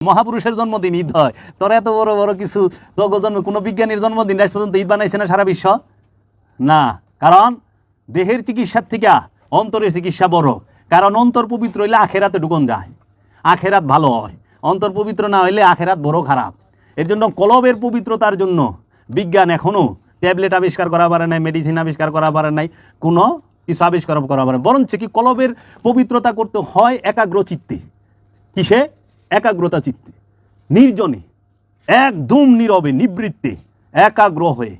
মহাপুরুষের জন্মদিন ঈদ হয়, তোর এত বড় বড় কিছু জন্ম, কোনো বিজ্ঞানীর জন্মদিন আজ পর্যন্ত ঈদ বানাইছে না সারা বিশ্ব? না, কারণ দেহের চিকিৎসার থেকে অন্তরের চিকিৎসা বড়। কারণ অন্তর পবিত্র হইলে আখেরাতে ঢুকন যায়, আখেরাত ভালো হয়। অন্তর পবিত্র না হইলে আখেরাত বড় খারাপ। এর জন্য কলবের পবিত্রতার জন্য বিজ্ঞান এখনও ট্যাবলেট আবিষ্কার করা পারে নাই, মেডিসিন আবিষ্কার করা পারে নাই, কোনো কিছু আবিষ্কার করা পারে। বরঞ্চ কি কলবের পবিত্রতা করতে হয় একাগ্র চিত্তে। কিসে? একাগ্রতা চিত্তে, নির্জনে, একদম নীরবে, নিবৃত্তে, একাগ্র হয়ে,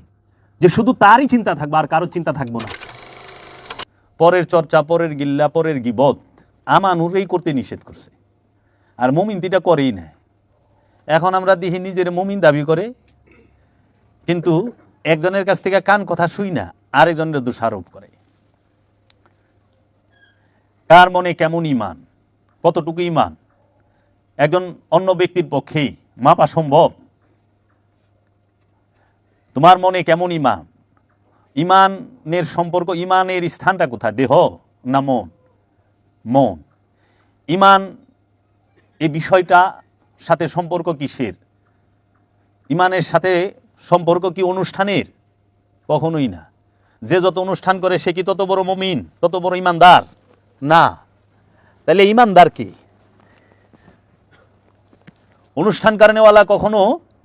যে শুধু তারই চিন্তা থাকবে, আর কারোর চিন্তা থাকবো না। পরের চর্চা, পরের গিল্লা, পরের গিবত আমানুর এই করতে নিষেধ করছে, আর মুমিন এটা করেই না। এখন আমরা দেখি নিজের মুমিন দাবি করে, কিন্তু একজনের কাছ থেকে কান কথা শুই না, আরেকজনের দোষারোপ করে। কার মনে কেমন ইমান, কতটুকু ইমান একজন অন্য ব্যক্তির পক্ষেই মাপা সম্ভব? তোমার মনে কেমন ইমান, ইমানের সম্পর্ক, ইমানের স্থানটা কোথায়? দেহ না মন? মন। ইমান এই বিষয়টা সাথে সম্পর্ক কিসের? ইমানের সাথে সম্পর্ক কি অনুষ্ঠানের? কখনোই না। যে যত অনুষ্ঠান করে সে কি তত বড় মুমিন, তত বড় ইমানদার? না। তাহলে ইমানদার কি? অনুষ্ঠান কারণেওয়ালা কখনো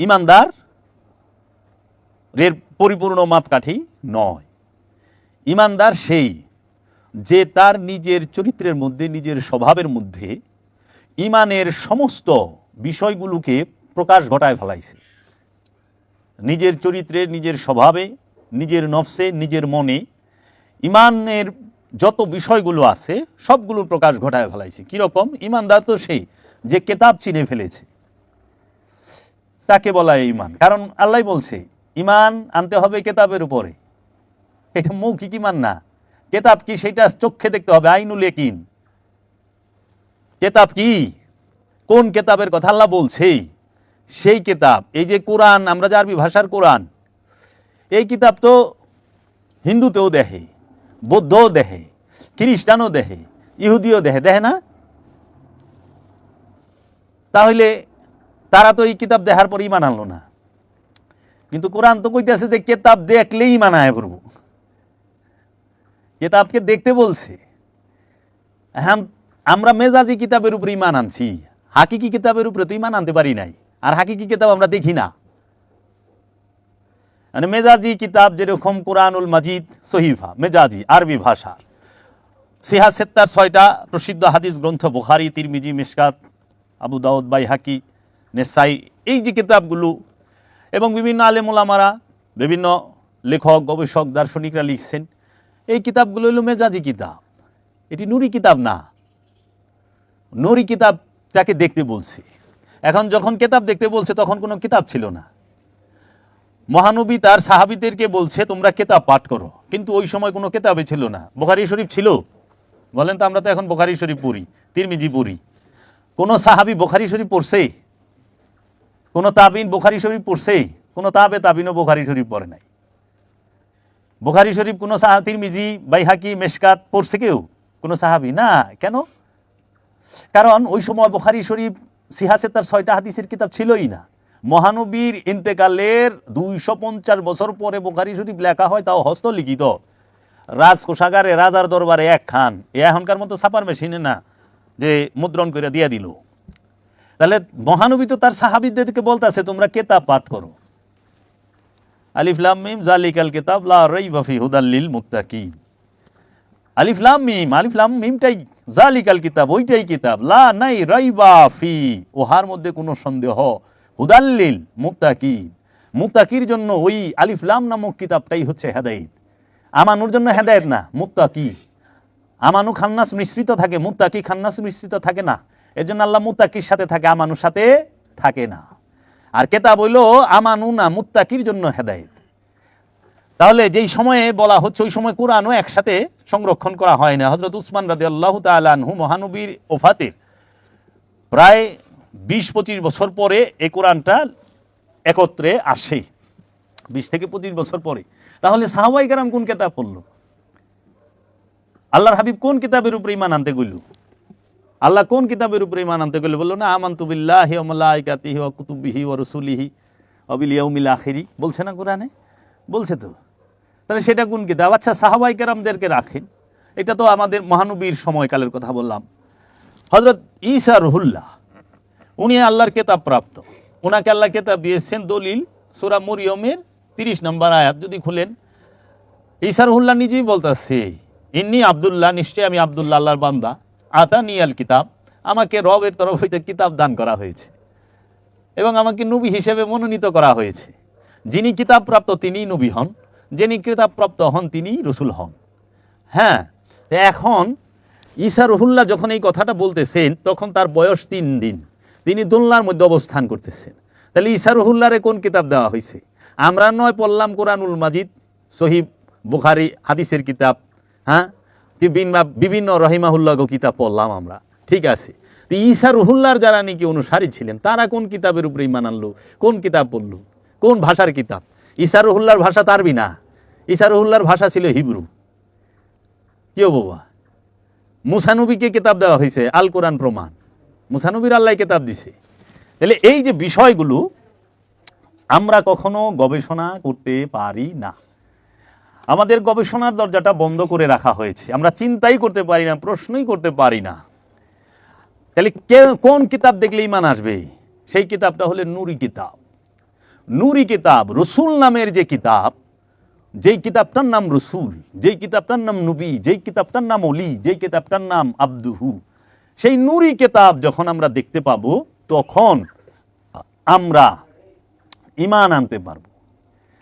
ইমানদার এর পরিপূর্ণ মাপকাঠি নয়। ইমানদার সেই যে তার নিজের চরিত্রের মধ্যে, নিজের স্বভাবের মধ্যে ইমানের সমস্ত বিষয়গুলোকে প্রকাশ ঘটায় ফেলাইছে। নিজের চরিত্রে, নিজের স্বভাবে, নিজের নফসে, নিজের মনে ইমানের যত বিষয়গুলো আছে সবগুলো প্রকাশ ঘটায় ফেলাইছে। কীরকম? ইমানদার তো সেই যে কেতাব চিনে ফেলেছে, তাকে বলা ইমান। কারণ আল্লাহ বলছে ইমান আনতে হবে কেতাবের উপরে। এটা মৌখিক ইমান না। কেতাব কি সেটা চোখে দেখতে হবে, আইনুল ইয়াকিন। কেতাব কি? কোন কেতাবের কথা আল্লাহ বলছে? সেই কেতাব, এই যে কোরআন, আমরা যে আরবি ভাষার কোরআন, এই কিতাব তো হিন্দুতেও দেখে, বৌদ্ধও দেখে, খ্রিস্টানও দেখে, ইহুদিও দেখে, দেখে না? তাহলে তারা তো এই কিতাব দেখার পর ইমান আনলো না। কিন্তু কোরআন তো কইতেছে যে কেতাব দেখলেই ইমান আয় করব। কেতাবকে দেখতে বলছে। হ্যাঁ, আমরা মেজাজি কিতাবের উপরে ইমান আনছি, হাকিকি কিতাবের উপরে তো ইমান আনতে পারি নাই। আর হাকিকি কিতাব আমরা দেখি না। মানে মেজাজি কিতাব যেরকম কোরআনুল মাজিদ সহিফা, মেজাজি আরবি ভাষার, সিহাসেত্তার 6টা প্রসিদ্ধ হাদিস গ্রন্থ, বুখারী, তিরমিজি, মিশকাত, আবু দাউদ, বাইহাকি, নেসাই, এই যে কিতাবগুলো, এবং বিভিন্ন আলেম ওলামারা, বিভিন্ন লেখক, গবেষক, দার্শনিকরা লিখছেন, এই কিতাবগুলো হলো মেজাজি কিতাব। এটি নুরি কিতাব না। নুরি কিতাবটাকে দেখতে বলছে। এখন যখন কিতাব দেখতে বলছে তখন কোনো কিতাব ছিল না। মহানবী তার সাহাবীদেরকে বলছে তোমরা কিতাব পাঠ করো, কিন্তু ওই সময় কোনো কিতাবে ছিল না। বুখারী শরীফ ছিল? বলেন তো, আমরা তো এখন বুখারী শরীফ পড়ি, তিরমিজি পড়ি। কোন সাহাবী বুখারী শরীফ পড়ছে? কোন তাবিন বুখারী শরীফ পড়ছে? কোন তাবিনও বুখারী শরীফ পড়ে নাই। বুখারী শরীফ কোন তিরমিজি, বাইহাকি, মিশকাত পড়ছে কেউ? কোন সাহাবী না। কেন? কারণ ওই সময় বুখারী শরীফ, সিহাসেত্তার 6টা হাদিসের কিতাব ছিলই না। মহানবীর ইন্তেকালের 250 বছর পরে বুখারী শরীফ লেখা হয়, তাও হস্তলিখিত, রাজকোষাগারে, রাজার দরবারে একখান। এখনকার মতো ছাপার মেশিনে না যে মুদ্রণ করে দিয়ে দিল। তাহলে মহানবী তো তার সাহাবীদেরকে বলতেছে তোমরা কিতাব পাঠ করো। আলিফ লাম মিম যালিকাল কিতাব লা রাইবা ফি হুদাল লিল মুত্তাকিন। আলিফ লাম মিম, আলিফ লাম মিমটাই যালিকাল কিতাব, ওইটাই কিতাব, লা নাই রাইবা ফি, ওহার মধ্যে কোনো সন্দেহ, হুদাল লিল মুত্তাকিন, মুত্তাকির জন্য ওই আলিফ লাম নামক কিতাবটাই হচ্ছে হেদায়েত। আমানুর জন্য হেদায়েত না, মুত্তাকি। আমানু খান্নাস মিশ্রিত থাকে, মুত্তাকি খান্নাস মিশ্রিত থাকে না। এর জন্য আল্লাহ মুত্তাকির সাথে থাকে, আমানুর সাথে থাকে না। আর কিতাব হইল আমানু না, মুত্তাকির জন্য হেদায়েত। তাহলে যেই সময়ে বলা হচ্ছে ওই সময় কোরআনও একসাথে সংরক্ষণ করা হয় না। হযরত উসমান রাদিয়াল্লাহু তাআলা আনহু মহানবীর ওফাতের প্রায় 20-25 বছর পরে এই কোরআনটা একত্রে আসে, 20 থেকে 25 বছর পরে। তাহলে সাহাবায়ে কেরাম কোন কিতাব পড়লো? আল্লাহর হাবিব কোন কিতাবের উপরে ঈমান আনতে গইল? আল্লাহ কোন কিতাবের উপরে ঈমান আনতে গেলে বললো না আমানতু বিল্লাহি ওয়া মালাইকাতিহি ওয়া কুতুবিহি ওয়া রুসুলিহি ওয়া বিল ইয়াউমিল আখিরি, বলছে না কোরআনে? বলছে তো। তাহলে সেটা কোন কিতাব? আচ্ছা, সাহাবায়ে কেরামদেরকে রাখেন, এটা তো আমাদের মহানবীর সময়কালের কথা বললাম। হযরত ঈসা রুহুল্লাহ, উনি আল্লাহর কিতাব প্রাপ্ত, ওনাকে আল্লাহ কিতাব দিয়েছেন। দলিল সূরা মরিয়মের 30 নম্বর আয়াত যদি খুলেন, ঈসা রুহুল্লাহ নিজেই বলতেছে, ইন্নী আব্দুল্লাহ, নিশ্চয়ই আমি আব্দুল্লাহ, আল্লাহর বান্দা। আতানি আল কিতাব, আমাকে রবের তরফ হইতে কিতাব দান করা হয়েছে এবং আমাকে নবী হিসেবে মনোনীত করা হয়েছে। যিনি কিতাব প্রাপ্ত তিনিই নবী হন, যিনি কিতাব প্রাপ্ত হন তিনিই রসুল হন। হ্যাঁ, এখন ঈসা রুহুল্লাহ যখন এই কথাটা বলতেছেন তখন তার বয়স 3 দিন, তিনি দোলনার মধ্যে অবস্থান করতেছেন। তাহলে ঈসা রুহুল্লাহরে কোন কিতাব দেওয়া হয়েছে? আমরা নয় পড়লাম কোরআনুল মাজিদ, সহিহ বুখারী হাদিসের কিতাব, হ্যাঁ, বিভিন্ন রহিমাহুল্লাহ কিতাব পড়লাম আমরা, ঠিক আছে। তো ঈসা রুহুল্লাহর যারা নাকি অনুসারী ছিলেন তারা কোন কিতাবের উপরে ঈমান আনলো, কোন কিতাব পড়লো, কোন ভাষার কিতাব? ঈসা রুহুল্লাহর ভাষা তারবি না, ঈসা রুহুল্লাহর ভাষা ছিল হিব্রু। কেউ বাবা, মুসা নবীকে কিতাব দেওয়া হয়েছে, আল কোরআন প্রমাণ, মুসা নবীর আল্লাহ কিতাব দিছে। তাহলে এই যে বিষয়গুলো আমরা কখনো গবেষণা করতে পারি না, আমাদের গবেষণার দরজাটা বন্ধ করে রাখা হয়েছে, আমরা চিন্তাই করতে পারি না, প্রশ্নই করতে পারি না। তাহলে কোন কিতাব দেখলে ঈমান আসবে? সেই কিতাবটা হলো নূরি কিতাব। নূরি কিতাব, রসুল নামের যে কিতাব, যেই কিতাবটার নাম রসুল, যেই কিতাবটার নাম নবী, যেই কিতাবটার নাম অলি, যেই কিতাবটার নাম আব্দুহু, সেই নূরি কিতাব যখন আমরা দেখতে পাবো তখন আমরা ঈমান আনতে পারবো,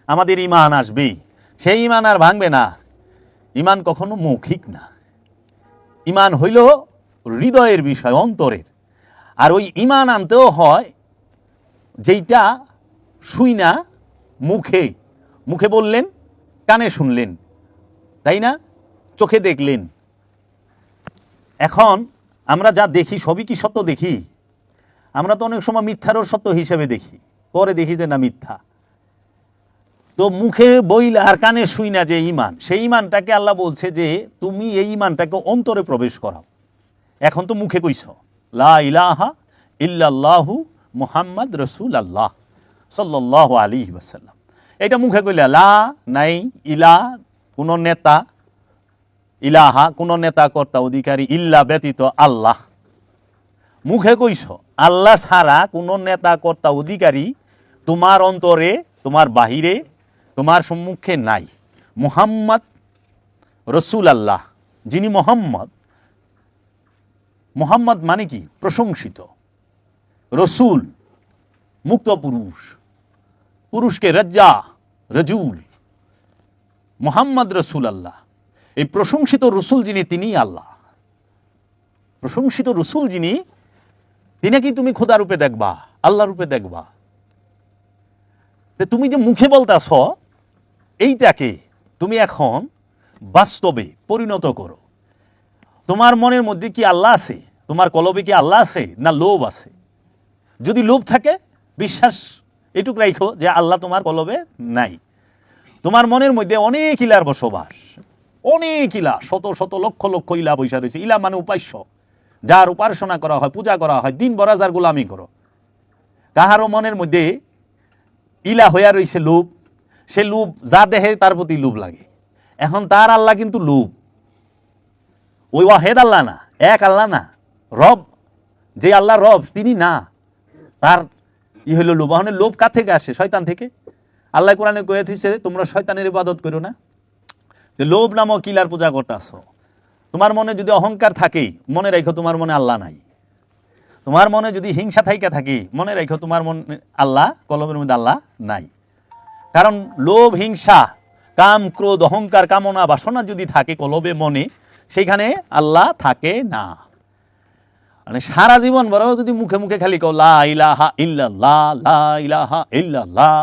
আমাদের ঈমান আসবেই। সেই ঈমান আর ভাঙবে না। ঈমান কখনো মৌখিক না, ঈমান হইল হৃদয়ের বিষয়, অন্তরের। আর ওই ঈমান আনতেও হয় যেইটা শুই না, মুখে মুখে বললেন, কানে শুনলেন, তাই না, চোখে দেখলেন। এখন আমরা যা দেখি সবই কি সত্য দেখি? আমরা তো অনেক সময় মিথ্যারও সত্য হিসেবে দেখি, পরে দেখি যে না মিথ্যা। তো মুখে বইলা আর কানে শুই না যে ঈমান, সেই ঈমানটাকে আল্লাহ বলছে যে তুমি এই ঈমানটাকে অন্তরে প্রবেশ করাও। এখন তো মুখে কইছ লা ইলাহা ইল্লাল্লাহু মুহাম্মদ রাসূলুল্লাহ সাল্লাল্লাহু আলাইহি ওয়াসাল্লাম, এটা মুখে কইলা, লা নাই, ইলা কোন নেতা, ইলাহা কোন নেতা কর্তা অধিকারী, ইল্লা ব্যতীত আল্লাহ। মুখে কইছ, আল্লাহ ছাড়া কোন নেতা কর্তা অধিকারী তোমার অন্তরে, তোমার বাহিরে, তোমার সম্মুখে নাই। মুহাম্মদ রাসূলুল্লাহ, যিনি মোহাম্মদ, মোহাম্মদ মানে কি? প্রশংসিত। রসুল মুক্ত পুরুষ, পুরুষকে রজ্জা, রজুল। মোহাম্মদ রাসূলুল্লাহ, এই প্রশংসিত রসুল যিনি তিনিই আল্লাহ। প্রশংসিত রসুল যিনি, তিনি কি তুমি খোদা রূপে দেখবা, আল্লাহ রূপে দেখবা। তুমি যে মুখে বলতেছ এইটাকে তুমি এখন বাস্তবে পরিণত করো। তোমার মনের মধ্যে কি আল্লাহ আছে? তোমার কলবে কি আল্লাহ আছে না লোভ আছে? যদি লোভ থাকে বিশ্বাস এটুক রাখো যে আল্লাহ তোমার কলবে নাই। তোমার মনের মধ্যে অনেক ইলার বসবাস, অনেক ইলা, শত শত লক্ষ লক্ষ ইলা বৈশা রয়েছে। ইলা মানে উপাস্য, যার উপাসনা করা হয়, পূজা করা হয়, দিন ভরা যার গোলামি করো। কাহারও মনের মধ্যে ইলা হইয়া রয়েছে লোভ, সে লোভ যা দেহে তার প্রতি লোভ লাগে। এখন তার আল্লাহ কিন্তু লোভ, ওই ওয়াহেদ আল্লাহ না, এক আল্লাহ না, রব যে আল্লাহ রব তিনি না, তার হইল লোভ। ওখানে লোভ কার থেকে আসে? শয়তান থেকে। আল্লাহ কোরআনে কয়ে দিয়েছে তোমরা শয়তানের ইবাদত করো না। লোভ নামক কিলার পূজা করতেছ। তোমার মনে যদি অহংকার থাকে মনে রাখো তোমার মনে আল্লাহ নাই। তোমার মনে যদি হিংসা থাইকা থাকে মনে রাখো তোমার মনে আল্লাহ, কলমের মধ্যে আল্লাহ নাই। কারণ লোভ, হিংসা, কাম, ক্রোধ, অহংকার, কামনা, বাসনা যদি থাকে কলবে, মনে, সেইখানে আল্লাহ থাকে না। মানে সারা জীবন বড় যদি মুখে মুখে খালি কও লা ইলাহা ইল্লাল্লাহ, লা ইলাহা ইল্লাল্লাহ,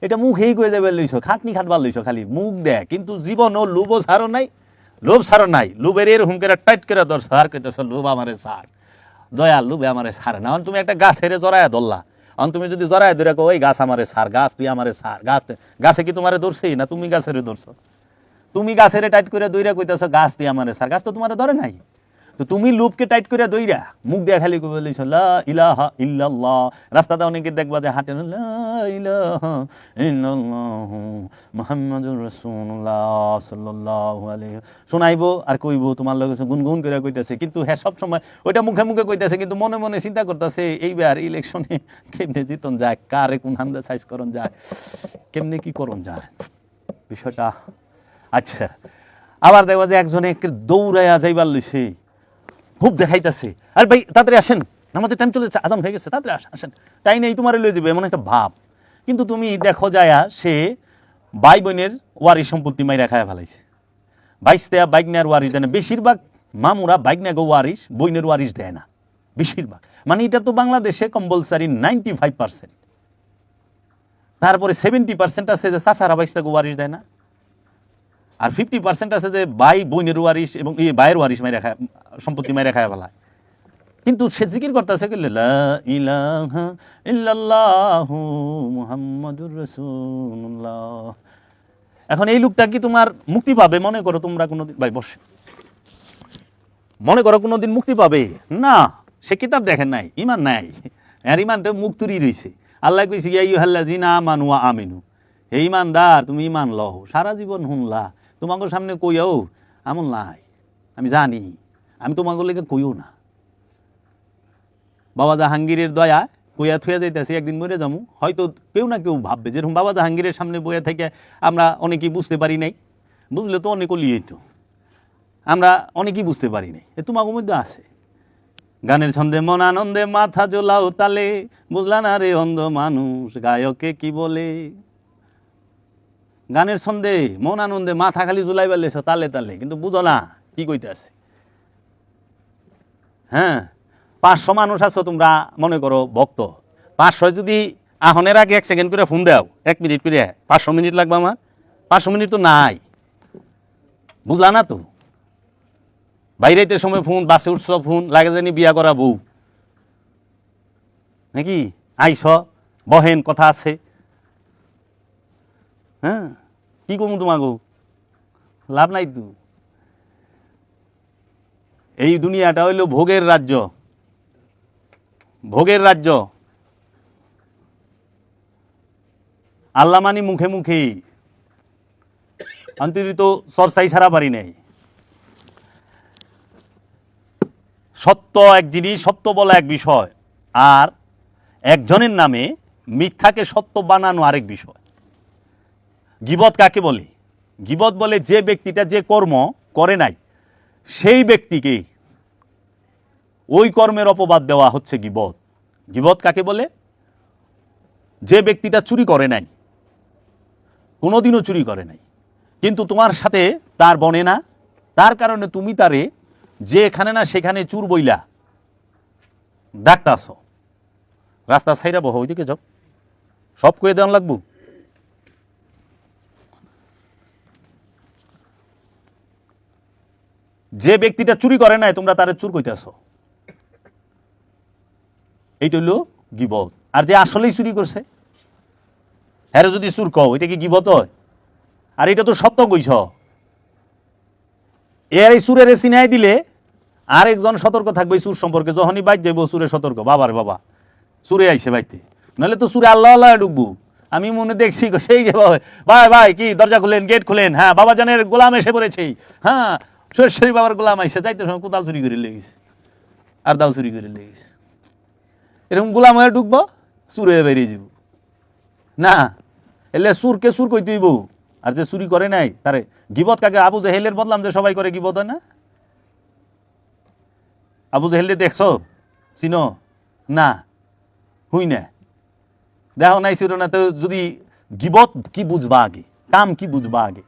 এটা মুখেই কয়ে যাবে লইছো, খাটনি খাটবার লইছো, খালি মুখ দেয়, কিন্তু জীবনও লোভও ছাড়ো নাই, লোভ ছাড়ো নাই। লোভের এরকম করে টাইট করে ধরছ আর কইতেছ লোভ আমারে ছাড়, দয়াল লোভে আমারে ছাড়ে না। তুমি একটা গাছের জড়ায় ধরলা, তুমি যদি জড়ায় ধরে ওই গাছ আমারে ছাড়, গাছ তুই আমারে ছাড়, গাছে কি তোমারে ধরছেই না? তুমি গাছের ধরছো। তুমি গাছের টাইট করে দইরা কইতেছ গাছ তুই আমারে ছাড়, গাছ তো তোমারে ধরে নাই। তো তুমি লুপকে টাইট করে দইরা মুখ দিয়ে খালি বলিস লা ইলাহা ইল্লাল্লাহ, রাস্তাতে অনেকে দেখবা যে হাঁটে লা ইলাহা ইল্লাল্লাহু মুহাম্মাদুর রাসূলুল্লাহ সাল্লাল্লাহু আলাইহি, শোনাইবো আর কইবো তোমার লগে গুনগুন করে কইতাছে, কিন্তু হ্যাঁ সব সময় ওইটা মুখে মুখে কইতাছে, কিন্তু মনে মনে চিন্তা করতেছে এইবার ইলেকশনে কেমনে জিতন যায়, কারে কোন হামদা সাইজ করন যায়, কেমনে কি করন যায় বিষয়টা। আচ্ছা, আবার দেখবা যে একজনে দৌড়াইয়া যাইবার লইছে, খুব দেখাইতেছে, আর ভাই তাড়াতাড়ি আসেন, নামাজের টাইম চলে যাচ্ছে, আজান হয়ে গেছে, তাড়াতাড়ি আসেন, তাই নেই তোমার লয়ে যাবে, এমন একটা ভাব। কিন্তু তুমি দেখো যায়া সে ভাই বোনের ওয়ারিশ সম্পত্তি মাইরা খায়া ফেলাইছে, বাইশটা বাইকনার ওয়ারিশ দেয় না, বেশিরভাগ মামুরা বাইকনাগো ওয়ারিশ বইনের ওয়ারিশ দেয় না বেশিরভাগ, মানে এটা তো বাংলাদেশে কম্পালসারি 95%। তারপরে 70% আছে যে চাচারা বাইশটাগো ওয়ারিশ দেয় না, আর 50% আছে যে ভাই বোনের ওয়ারিশ এবং এই ভাইয়ের ওয়ারিশ মাইরা খায়, সম্পত্তি মাইরা খায় ফেলায়। কিন্তু সে জিকির করতেছে লা ইলাহা ইল্লাল্লাহু মুহাম্মাদুর রাসূলুল্লাহ। এখন এই লোকটা কি তোমার মুক্তি পাবে? মনে করো তোমরা কোনোদিন, ভাই বসে, মনে করো কোনোদিন মুক্তি পাবে না, সে কিতাব দেখেন নাই, ইমান নাই, আর ইমানটা মুখ তুরি রয়েছে। আল্লাহ কইছে ইয়া আইয়ুহাল্লাযিনা আমানু ওয়া আমিনু, হে ইমানদার তুমি ইমান লও, সারা জীবন শুনলা, তোমাকে সামনে কইও আমল নাই, আমি জানি, আমি তোমাকে লেগে কইও না। বাবা জাহাঙ্গীরের দয়া কইয়া থুয়া যাইতেছি, একদিন মরে যাবো, হয়তো কেউ না কেউ ভাববে যেরকম বাবা জাহাঙ্গীরের সামনে বইয়া থেকে আমরা অনেকেই বুঝতে পারি নাই, বুঝলে তো অনেক লিয়েই তো, আমরা অনেকেই বুঝতে পারি নাই, এ তোমাকে মধ্যে আছে। গানের ছন্দে মন আনন্দে মাথা জোলাও তালে, বুঝলা না রে অন্ধ মানুষ গায়কে কি বলে। গানের ছন্দে মন আনন্দে মাথা খালি জুলাই বেলেছ তালে তালে, কিন্তু বুঝো না কি কইতে আছে। হ্যাঁ, 500 মানুষ আছো তোমরা, মনে করো ভক্ত, 500 যদি আহনের আগে 1 সেকেন্ড করে ফোন দাও, 1 মিনিট করে, 500 মিনিট লাগবে আমার, 500 মিনিট তো নাই, বুঝলা না তো। বাইরেতে সময় ফোন, বাসে উঠছ ফোন, লাগে জানি বিয়া করা বউ নাকি, আইস বহেন কথা আছে। হ্যাঁ, কি কমু তোমাকে, লাভ নাই তো। এই দুনিয়াটা হইল ভোগের রাজ্য, ভোগের রাজ্য। আল্লাহ মানি মুখে মুখে, অন্তরিত চর্চাই ছাড়া পারি নাই। সত্য এক জিনিস, সত্য বলা এক বিষয়, আর একজনের নামে মিথ্যাকে সত্য বানানো আরেক বিষয়। গীবত কাকে বলে? গীবত বলে যে ব্যক্তিটা যে কর্ম করে নাই সেই ব্যক্তিকে ওই কর্মের অপবাদ দেওয়া হচ্ছে গীবত। গীবত কাকে বলে? যে ব্যক্তিটা চুরি করে নাই, কোনোদিনও চুরি করে নাই, কিন্তু তোমার সাথে তার বনে না, তার কারণে তুমি তারে যে এখানে না সেখানে চুর বইলা ডাকতাছ, রাস্তা ছাইরা বহ, ওইদিকে যাও, সব কয়ে দেওয়ান লাগবো। যে ব্যক্তিটা চুরি করে নাই তোমরা তারে চুর কইতেছ, এইটা হইল গীবত। আর যে আসলেই চুরি করছে হ্যাঁ যদি চুর কও, এটা কি গীবত হয়? আর এটা তো সত্য কইছ। এর এই চুরের চিনাই দিলে আরেকজন সতর্ক থাকবে চুর সম্পর্কে, যখনই বাইর যাইব চুরে সতর্ক, বাবার বাবা চুরে আইসে বাইতে, নাহলে তো চুরে আল্লাহ আল্লাহ ঢুকবো। আমি মনে দেখছি সেই যে ভাই ভাই কি দরজা খুলেন, গেট খুলেন, হ্যাঁ বাবা জানের গোলাম এসে পড়েছে, হ্যাঁ সরস্বরী বাবার গোলাম আইসে, যাইতে সময় কোদাল চুরি করে লেগেছে আর দাও চুরি করে লেগেছে, এরকম গোলাম হয়ে ঢুকবো, চুরে বেরিয়ে যাব না। এলে চুরকে চুর কই তুইব, আর যে চুরি করে নাই তারে গীবত কাকে? আবু জেহেলের বদলাম যে সবাই করে গীবত হয় না? আবু জেহেল দেখছো, চিনো না? হুই না, দেখো নাই ছিল না তো। যদি গীবত কি বুঝবা আগে, কাম কি বুঝবা আগে,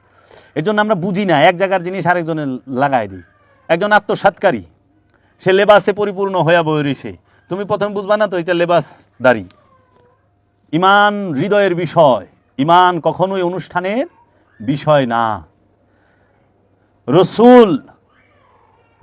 এর জন্য আমরা বুঝি না, এক জায়গার জিনিস আরেকজনে লাগাই দিই। একজন আত্মসাৎকারী, সে লেবাসে পরিপূর্ণ হইয়া বই রয়েছে, তুমি প্রথম বুঝবা না তো এটা লেবাস দাড়ি। ইমান হৃদয়ের বিষয়, ইমান কখনোই অনুষ্ঠানের বিষয় না। রসুল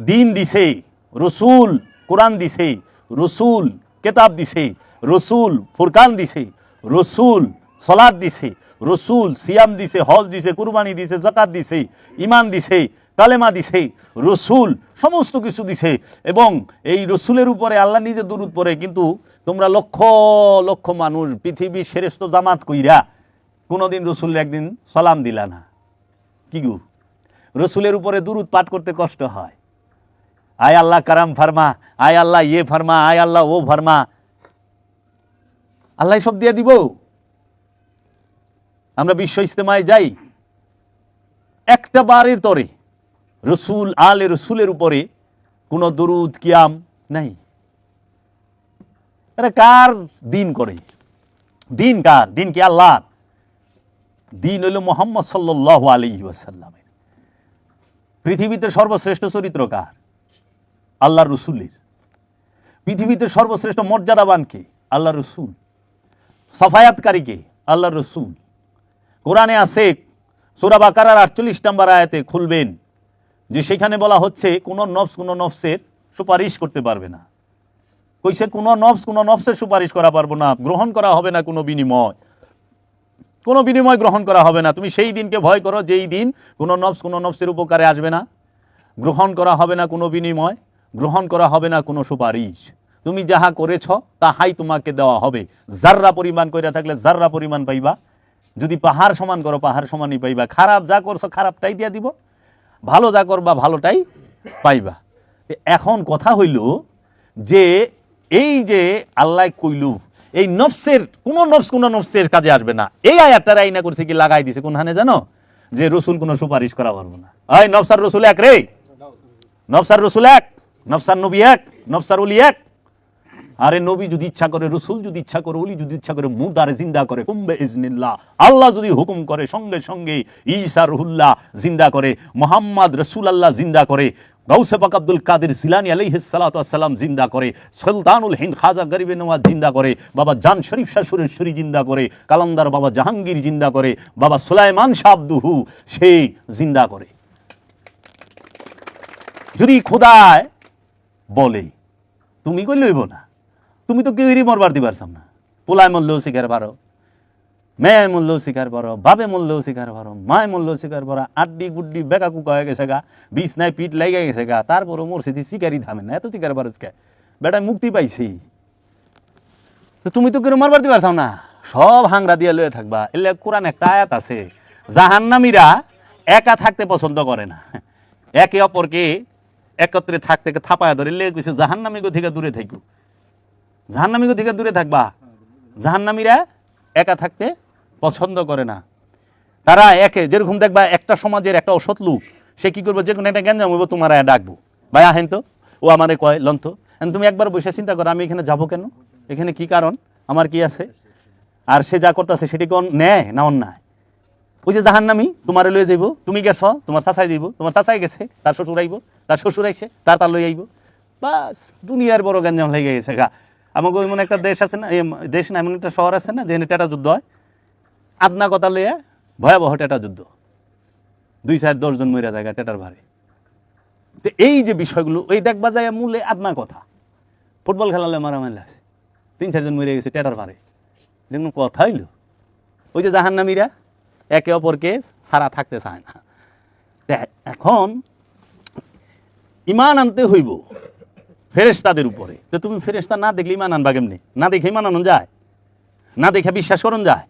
দিন দিছে, রসুল কোরআন দিছে, রসুল কেতাব দিছে, রসুল ফুরকান দিছে, রসুল সলাদ দিছে, রসুল সিয়াম দিছে, হজ দিছে, কুরবানি দিছে, যাকাত দিছে, ইমান দিছে, কালেমা দিছে, রসুল সমস্ত কিছু দিছে, এবং এই রসুলের উপরে আল্লাহ নিজে দুরূদ পড়ে। কিন্তু তোমরা লক্ষ লক্ষ মানুষ পৃথিবী শ্রেষ্ঠ জামাত কইরা কোনোদিন রসুলের একদিন সালাম দিলা না। কি গো, রসুলের উপরে দুরূদ পাঠ করতে কষ্ট হয়। আয় আল্লাহ কারাম ফারমা, আয় আল্লাহ ইয়ে ফারমা, আয় আল্লাহ ও ফারমা, আল্লাহ সব দিয়ে দিব। আমরা বিশ্ব ইজতেমায় যাই, একটা বারের তরে রসুল আলে রসুলের উপরে কোন দরুদ কিয়াম নাই। এটা কার দিন করে? দিন কার? দিন কি আল্লাহ? দিন হইল মুহাম্মদ সাল্লাল্লাহু আলাইহি ওয়াসাল্লামের। পৃথিবীতে সর্বশ্রেষ্ঠ চরিত্র কার? আল্লাহর রসুলের। পৃথিবীতে সর্বশ্রেষ্ঠ মর্যাদাবান কে? আল্লাহর রসুল। সাফায়াতকারী কে? আল্লাহর রসুল। কোরআনে আছে সূরা বাকারার 48 নম্বর আয়াতে খুলবেন যে সেখানে বলা হচ্ছে কোন নফসের সুপারিশ করতে পারবে না। কইছে কোন নফসের সুপারিশ করা পারবো না, গ্রহণ করা হবে না কোনো বিনিময় গ্রহণ করা হবে না। তুমি সেই দিনকে ভয় করো যেই দিন কোনো নফসের উপকারে আসবে না, গ্রহণ করা হবে না কোনো বিনিময়, গ্রহণ করা হবে না কোনো সুপারিশ। তুমি যাহা করেছ তাহাই তোমাকে দেওয়া হবে। জাররা পরিমাণ কইরা থাকলে জাররা পরিমাণ পাইবা, যদি পাহাড় সমান করো পাহাড় সমানই পাইবা। খারাপ যা করছো খারাপটাই দিয়া দিব, ভালো যা করবা ভালোটাই পাইবা। এখন কথা হইল যে এই যে আল্লাহ কইল এই নফসের কোন নফসের কাজে আসবে না, এই আয়াতটার আইনা করছে কি লাগাই দিছে কোনখানে জানো? যে রসুল কোনো সুপারিশ করা পারবো না। এই নফসার রসুল এক রে, নফসার রসুল এক, নফসার নবী এক, নফসার ওলি এক। আরে নবী যদি ইচ্ছা করে, রসুল যদি ইচ্ছা করে, ওলি যদি ইচ্ছা করে মুর্দারে জিন্দা করে, কুম্বে ইজনিল্লাহ। আল্লাহ যদি হুকুম করে সঙ্গে সঙ্গে ঈসা রুহুল্লাহ জিন্দা করে, মুহাম্মদ রাসূলুল্লাহ জিন্দা করে, গাউসে পাক আব্দুল কাদের জিলানী আলাইহিস সালাতু ওয়াস সালাম জিন্দা করে, সুলতানুল হিন্দ খাজা গরিবে নওয়াজ জিন্দা করে, বাবা জান শরীফ শাহ সুরেশ্বরী জিন্দা করে, কালান্দার বাবা জাহাঙ্গীর জিন্দা করে, বাবা সুলাইমান শাহ আব্দুহু সেই জিন্দা করে। যদি খোদায় বলে তুমি কই লইব না, তুমি তো কেউই মরবার দিবার চাও না। পোলায় মূল্যও শিকার পারো, মেয়ে মূল্যও শিকার পারো, বাপে মূল্যও শিকার পারো, মায় মূল্যও শিকার পারো, আড্ডি গুড্ডি বেকা কুকা হয়ে গেছে গা, বিষ নাই পিঠ লেগে গেছে গা, তারপরও মরছে শিকারই থামে না। এত শিকার পারো বেটায় মুক্তি পাইছি, তো তুমি তো কেউ মারবার দিবার চাও না, সব হাংরা দিয়ে লয়ে থাকবা। এলে কোরআন একটা আয়াত আছে, জাহান্নামীরা একা থাকতে পছন্দ করে না, একে অপরকে একত্রে থাকতে থাপায়া ধরে লেগে গেছে জাহান্নামী থেকে দূরে থাকো, জাহান্নামী থেকে দূরে থাকবা। জাহান্নামীরা একা থাকতে পছন্দ করে না। তারা একে যেরকম দেখবা একটা সমাজের একটা অসৎ লোক, সে কি করবো, যে কোনো একটা জ্ঞান যাবো তোমার ডাকবো, ভাই আহেন তো, ও আমারে কয় লন্ত। তুমি একবার বসে চিন্তা করো আমি এখানে যাবো কেন, এখানে কি কারণ, আমার কি আছে? আর সে যা করতেছে সেটি কোন ন্যায় না অন্যায়? ওই যে জাহান্নামী তোমারে লয়ে যাইব, তুমি গেছ তোমার চাচাই যাইব, তোমার চাচাই গেছে তার শ্বশুর আইব, তার শ্বশুর আইছে তার লই আইব, বাস দুনিয়ার বড় গঞ্জাম লেগে গেছে গা। আমাকে এমন একটা দেশ আছে না, দেশ না এমন একটা শহর আছে না যেখানে টেটা যুদ্ধ হয়, আদনা কথা লইয়া ভয়াবহ টেটা যুদ্ধ, 2-4-10 জন মরে যায় টেটার ভারে। তো এই যে বিষয়গুলো ওই দেখবা যায় মূলে আদনা কথা। ফুটবল খেলালে মারামারি আছে, 3-4 জন মরে গেছে টেটার ভারে, দেখুন কথা হইল। ওই যে জাহান্নামীরা একে অপরকে ছাড়া থাকতে চায় না। এখন ইমান আনতে হইব ফেরেশতাদের উপরে। তো তুমি ফেরেশতা না দেখলে ইমান আনবা কেমনি? না দেখে ইমান আনন যায়? না দেখে বিশ্বাস করন যায়?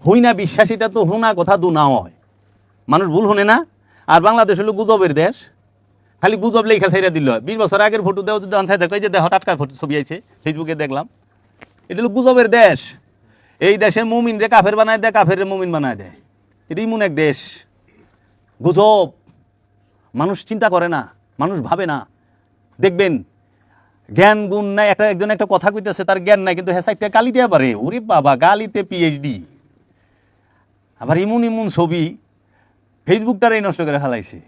হই না বিশ্বাসীটা তো হোনা কথা দু না হয়, মানুষ ভুল হনে না। আর বাংলাদেশ হলো গুজবের দেশ, খালি গুজব লেখা ছেড়ে দিল। 20 বছর আগের ফটো দেওয়া যদি আনসাই দেখো, এই যে দেখো টাটকা ফটো ছবি আছে ফেসবুকে দেখলাম, এটা হলো গুজবের দেশ। এই দেশে মুমিন রে কাফের বানায় দেয়, কাফের রে মুমিন বানায় দেয়। এটা ইমন এক দেশ। গুজব, মানুষ চিন্তা করে না, মানুষ ভাবে না। দেখবেন জ্ঞান গুণ নাই, একজন একটা কথা কইতেছে তার জ্ঞান নাই, কিন্তু হেসাইটটা গালি দেওয়া পারে। ওরে বাবা, গালিতে পিএইচডি। আবার ইমন ছবি ফেসবুকটারাই নষ্ট করে ফেলাইছে।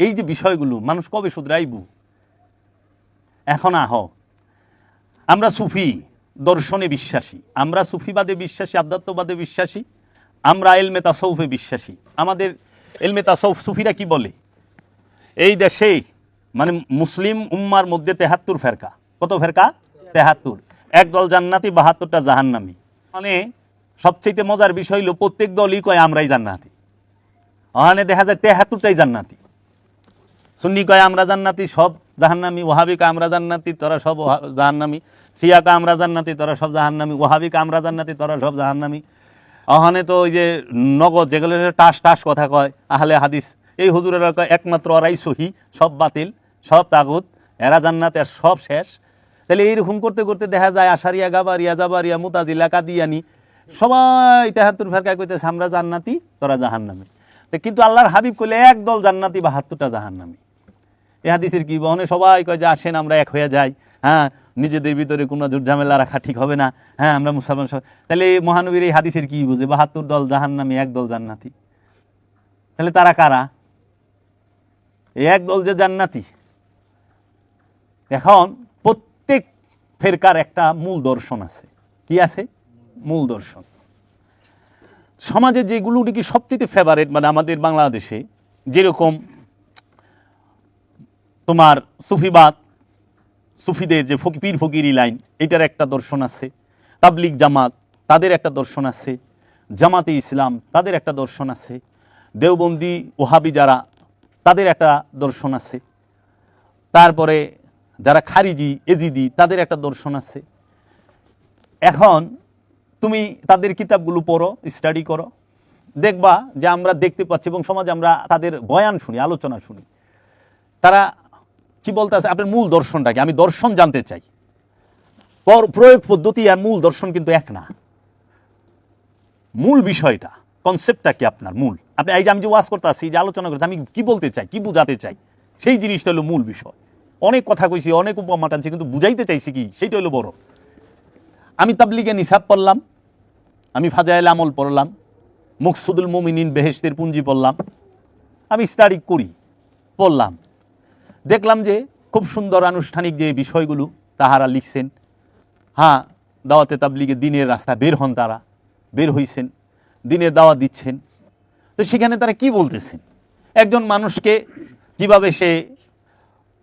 এই যে বিষয়গুলো মানুষ কবে শুধরাইব? এখন আমরা সুফি দর্শনে বিশ্বাসী, আমরা সুফিবাদে বিশ্বাসী, আধ্যাত্মবাদে বিশ্বাসী, আমরা ইলমে তাসাউফে বিশ্বাসী। আমাদের ইলমে তাসাউফ সুফিরা কি বলে, এই দেশে মানে মুসলিম উম্মার মধ্যে 73 ফেরকা। কত ফেরকা? 73। একদল জান্নাতি, 72টা জাহান্নামী। মানে সবচেয়ে মজার বিষয় হলো প্রত্যেক দলই কয় আমরাই জান্নাতি। ওখানে দেখা যায় 73টাই জান্নাতি। সুন্নি কয় আমরা জান্নাতি, সব জাহান্নামী। ওয়াহাবি কয় আমরা জান্নাতি, তোরা সব জাহান্নামী। শিয়া কয় আমরা জান্নাতি, তোরা সব জাহান্নামী। ওয়াহাবি কয় আমরা জান্নাতি, তোরা সব জাহান্নামী। ওখানে তো ওই যে নগদ যেগুলো টাস টাস কথা কয় আহলে হাদিস, এই হুজুরেরা কয় একমাত্র ওরাই সহি, সব বাতিল, সব তাগুত, এরা জান্নাতে আর সব শেষ। তাহলে এইরকম করতে করতে দেখা যায় আশারিয়া, গাবারিয়া, জাবারিয়া, মুতাজিলা, কাদিয়ানি সবাই 73 ফেরকায় কইতেছে আমরা জান্নাতি, তোরা জাহান্নামী। কিন্তু আল্লাহর হাবিব কইলে একদল জান্নাতি 72টা জাহান্নামী। এ হাদিসের কি বহনে সবাই কয় যে আসেন আমরা এক হয়ে যাই, হ্যাঁ নিজেদের ভিতরে কোনো ঝামেলা রাখা ঠিক হবে না, হ্যাঁ আমরা মুসলমান সব। তাহলে এই মহানবীর এই হাদিসের কি বুঝে 72 দল জাহান্নামী, একদল জান্নাতি? তাহলে তারা কারা? এই একদল যে জান্নাতি। এখন প্রত্যেক ফেরকার একটা মূল দর্শন আছে। কি আছে? মূল দর্শন। সমাজে যেগুলো কি সবচেয়ে ফেভারেট, মানে আমাদের বাংলাদেশে যেরকম তোমার সুফিবাদ, সুফিদের যে পীর ফকিরি লাইন, এটার একটা দর্শন আছে। তাবলিগ জামাত, তাদের একটা দর্শন আছে। জামাতে ইসলাম, তাদের একটা দর্শন আছে। দেওবন্দি ওহাবি যারা, তাদের একটা দর্শন আছে। তারপরে যারা খারিজি, এজিদি, তাদের একটা দর্শন আছে। এখন তুমি তাদের কিতাবগুলো পড়ো, স্টাডি করো, দেখবা যে আমরা দেখতে পাচ্ছি এবং সমাজে আমরা তাদের বয়ান শুনি, আলোচনা শুনি, তারা কি বলতে আছে, আপনার মূল দর্শনটাকে আমি দর্শন জানতে চাই। প্রয়োগ পদ্ধতি আর মূল দর্শন কিন্তু এক না। মূল বিষয়টা, কনসেপ্টটা কি আপনার মূল, আপনি এই যে আমি যে ওয়াজ করতে আসছি, যে আলোচনা করতে, আমি কি বলতে চাই, কি বুঝাতে চাই, সেই জিনিসটা হলো মূল বিষয়। অনেক কথা কইছি, অনেক উপমা টানছি, কিন্তু বুঝাইতে চাইছি কি, সেইটা হলো বড়। আমি তাবলিগে নিসাব পড়লাম, আমি ফাজাইল আমল পড়লাম, মুকসুদুল মুমিনিন বেহেশতের পুঞ্জি পড়লাম, আমি স্টাডি করি, পড়লাম, দেখলাম যে খুব সুন্দর আনুষ্ঠানিক যে বিষয়গুলো তাহারা লিখছেন। হ্যাঁ, দাওয়াতে তাবলিগে দিনের রাস্তা বের হন, তারা বের হইছেন, দিনের দাওয়াত দিচ্ছেন। তো সেখানে তারা কি বলতেছেন, একজন মানুষকে কিভাবে সে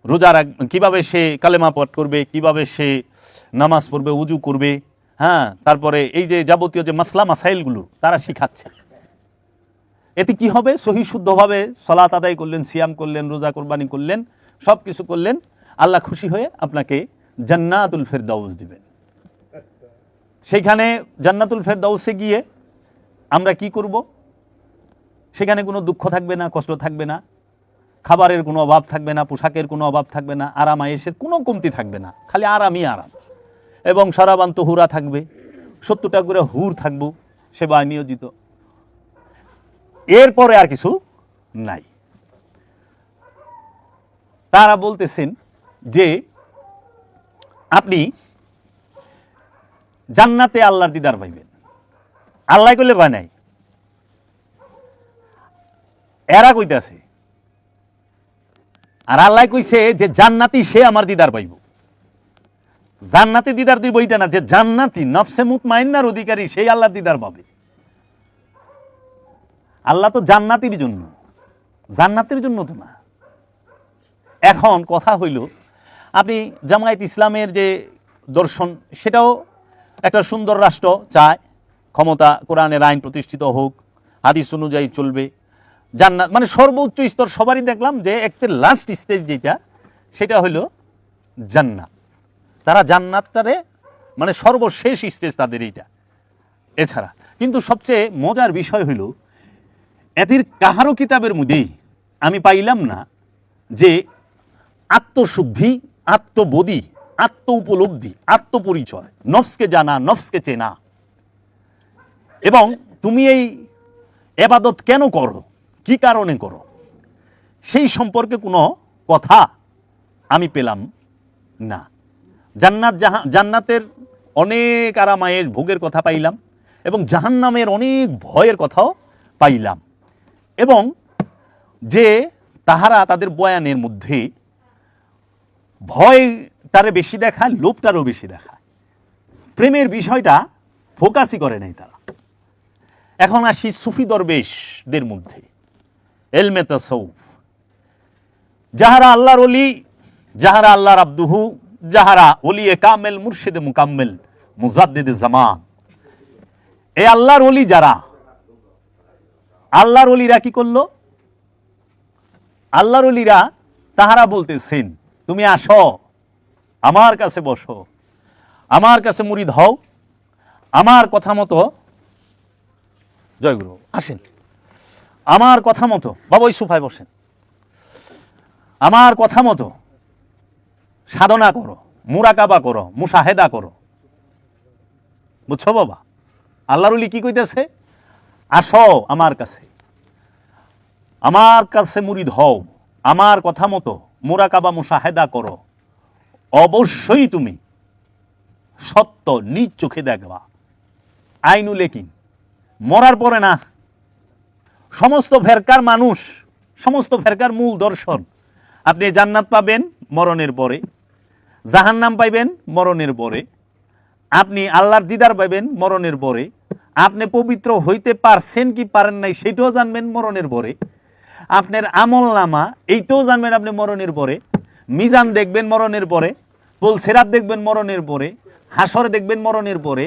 রোজা রাখবে, কীভাবে সে কালেমা পাঠ করবে, কিভাবে সে নামাজ পড়বে, উজু করবে, হ্যাঁ, তারপরে এই যে যাবতীয় যে মাসলা মাসাইলগুলো তারা শিখাচ্ছে। এতে কি হবে, সহি শুদ্ধভাবে সালাত আদায় করলেন, সিয়াম করলেন, রোজা কোরবানি করলেন, সব কিছু করলেন, আল্লাহ খুশি হয়ে আপনাকে জান্নাতুল ফেরদাউস দিবেন। সেইখানে জান্নাতুল ফেরদাউসে গিয়ে আমরা কি করব, সেখানে কোনো দুঃখ থাকবে না, কষ্ট থাকবে না, খাবারের কোনো অভাব থাকবে না, পোশাকের কোনো অভাব থাকবে না, আরাম আয়েশের কোনো কমতি থাকবে না, খালি আরামই আরাম। এবং সারাবান্ত হুরা থাকবে, 70টা করে হুর থাকবো সেবায় নিয়োজিত। এরপরে আর কিছু নাই। তারা বলতেছেন যে আপনি জান্নাতে আল্লাহর দিদার পাইবেন। আল্লাহ কইলে কয় নাই, এরা কইতাছে। আর আল্লাহ কইছে যে জান্নাতি সে আমার দিদার পাইব। জান্নাতি দিদার তুই বইটা না, যে জান্নাতি নফসে মুতমাইন্নার অধিকারী সেই আল্লাহর দিদার পাবে। আল্লাহ তো জান্নাতির জন্য, জান্নাতের জন্য তো না। এখন কথা হইল, আপনি জামায়াত ইসলামের যে দর্শন, সেটাও একটা সুন্দর রাষ্ট্র চায়, ক্ষমতা, কোরআনের আইন প্রতিষ্ঠিত হোক, হাদিস অনুযায়ী চলবে, জান্নাত মানে সর্বোচ্চ স্তর সবারই দেখলাম যে একটা লাস্ট স্টেজ যেটা, সেটা হলো জান্নাত। তারা জান্নাতটারে মানে সর্বশেষ স্টেজ তাদের এইটা। এছাড়া কিন্তু সবচেয়ে মজার বিষয় হইল, এদের কাহারও কিতাবের মধ্যেই আমি পাইলাম না যে আত্মশুদ্ধি, আত্মবোধি, আত্ম উপলব্ধি, আত্মপরিচয়, নফসকে জানা, নফসকে চেনা, এবং তুমি এই ইবাদত কেন করো, কি কারণে করো, সেই সম্পর্কে কোনো কথা আমি পেলাম না। জান্নাতের অনেক আরামায়ের ভোগের কথা পাইলাম, এবং জাহান্নামের অনেক ভয়ের কথাও পাইলাম, এবং যে তাহারা তাদের বয়ানের মধ্যে ভয়টারে বেশি দেখায়, লোভটারও বেশি দেখায়, প্রেমের বিষয়টা ফোকাসই করে নাই তারা। এখন আসি সুফি দরবেশদের মধ্যে, এলমে তাসাউফ, যাহারা আল্লাহর ওলি, যাহারা আল্লাহর আব্দুহু, যাহারা ওলিয়ে কামেল, মুর্শিদে মুকাম্মেল, মুজাদ্দিদে জামান, এই আল্লাহর ওলি যারা, আল্লাহর ওলিরা কি করলো, আল্লাহর ওলিরা তাহারা বলতেছেন, তুমি আসো আমার কাছে, বসো আমার কাছে, মুরিদ হও, আমার কথা মতো, জয়গুরু আসেন, আমার কথা মতো, বাবা ওই সোফায় বসেন, আমার কথা মতো সাধনা করো, মুরাকাবা করো, মুশাহেদা করো। বুঝছো বাবা? আল্লাহর ওলি কি কইতেছে? আসো আমার কাছে, আমার কাছে মুরিদ হও, আমার কথা মতো মুরাকাবা মুশাহেদা করো, অবশ্যই তুমি সত্য নিজ চোখে দেখবা। আইনুল ইয়াকিন, মরার পরে না। সমস্ত ফেরকার মানুষ, সমস্ত ফেরকার মূল দর্শন, আপনি জান্নাত পাবেন মরণের পরে, জাহান্নাম পাইবেন মরণের পরে, আপনি আল্লাহর দিদার পাইবেন মরণের পরে, আপনি পবিত্র হইতে পারছেন কি পারেন নাই সেটাও জানবেন মরণের পরে, আপনার আমল নামা এইটাও জানবেন আপনি মরণের পরে, মিজান দেখবেন মরণের পরে, পুলসিরাত দেখবেন মরণের পরে, হাসর দেখবেন মরণের পরে,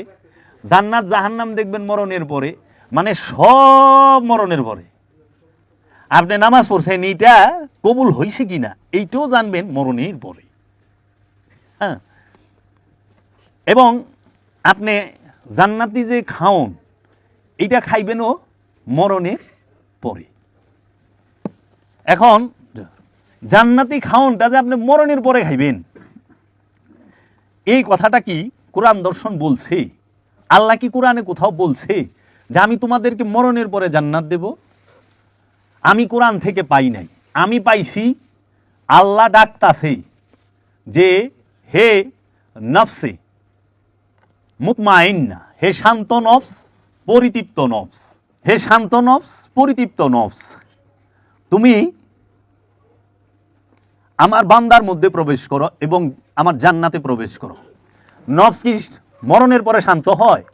জান্নাত জাহান্নাম দেখবেন মরণের পরে, মানে সব মরণের পরে। আপনি নামাজ পড়ছেন এইটা কবুল হয়েছে কিনা এইটাও জানবেন মরণের পরে। হ্যাঁ, এবং আপনি জান্নাতি যে খাওন এইটা খাইবেনও মরণের পরে। এখন জান্নাতি খাওনটা যে আপনি মরণের পরে খাইবেন, এই কথাটা কি কোরআন দর্শন বলছে? আল্লাহ কি কোরআনে কোথাও বলছে যে আমি তোমাদেরকে মরণের পরে জান্নাত দেব? আমি কোরআন থেকে পাই নাই, আমি পাইছি আল্লাহ ডাকতাছে যে হে নফসে মুতমাইন্না, হে শান্ত নফস, পরিতৃপ্ত নফস, হে শান্ত নফস, পরিতৃপ্ত নফস, তুমি আমার বান্দার মধ্যে প্রবেশ করো এবং আমার জান্নাতে প্রবেশ করো। নফস কি মরণের পরে শান্ত হয়?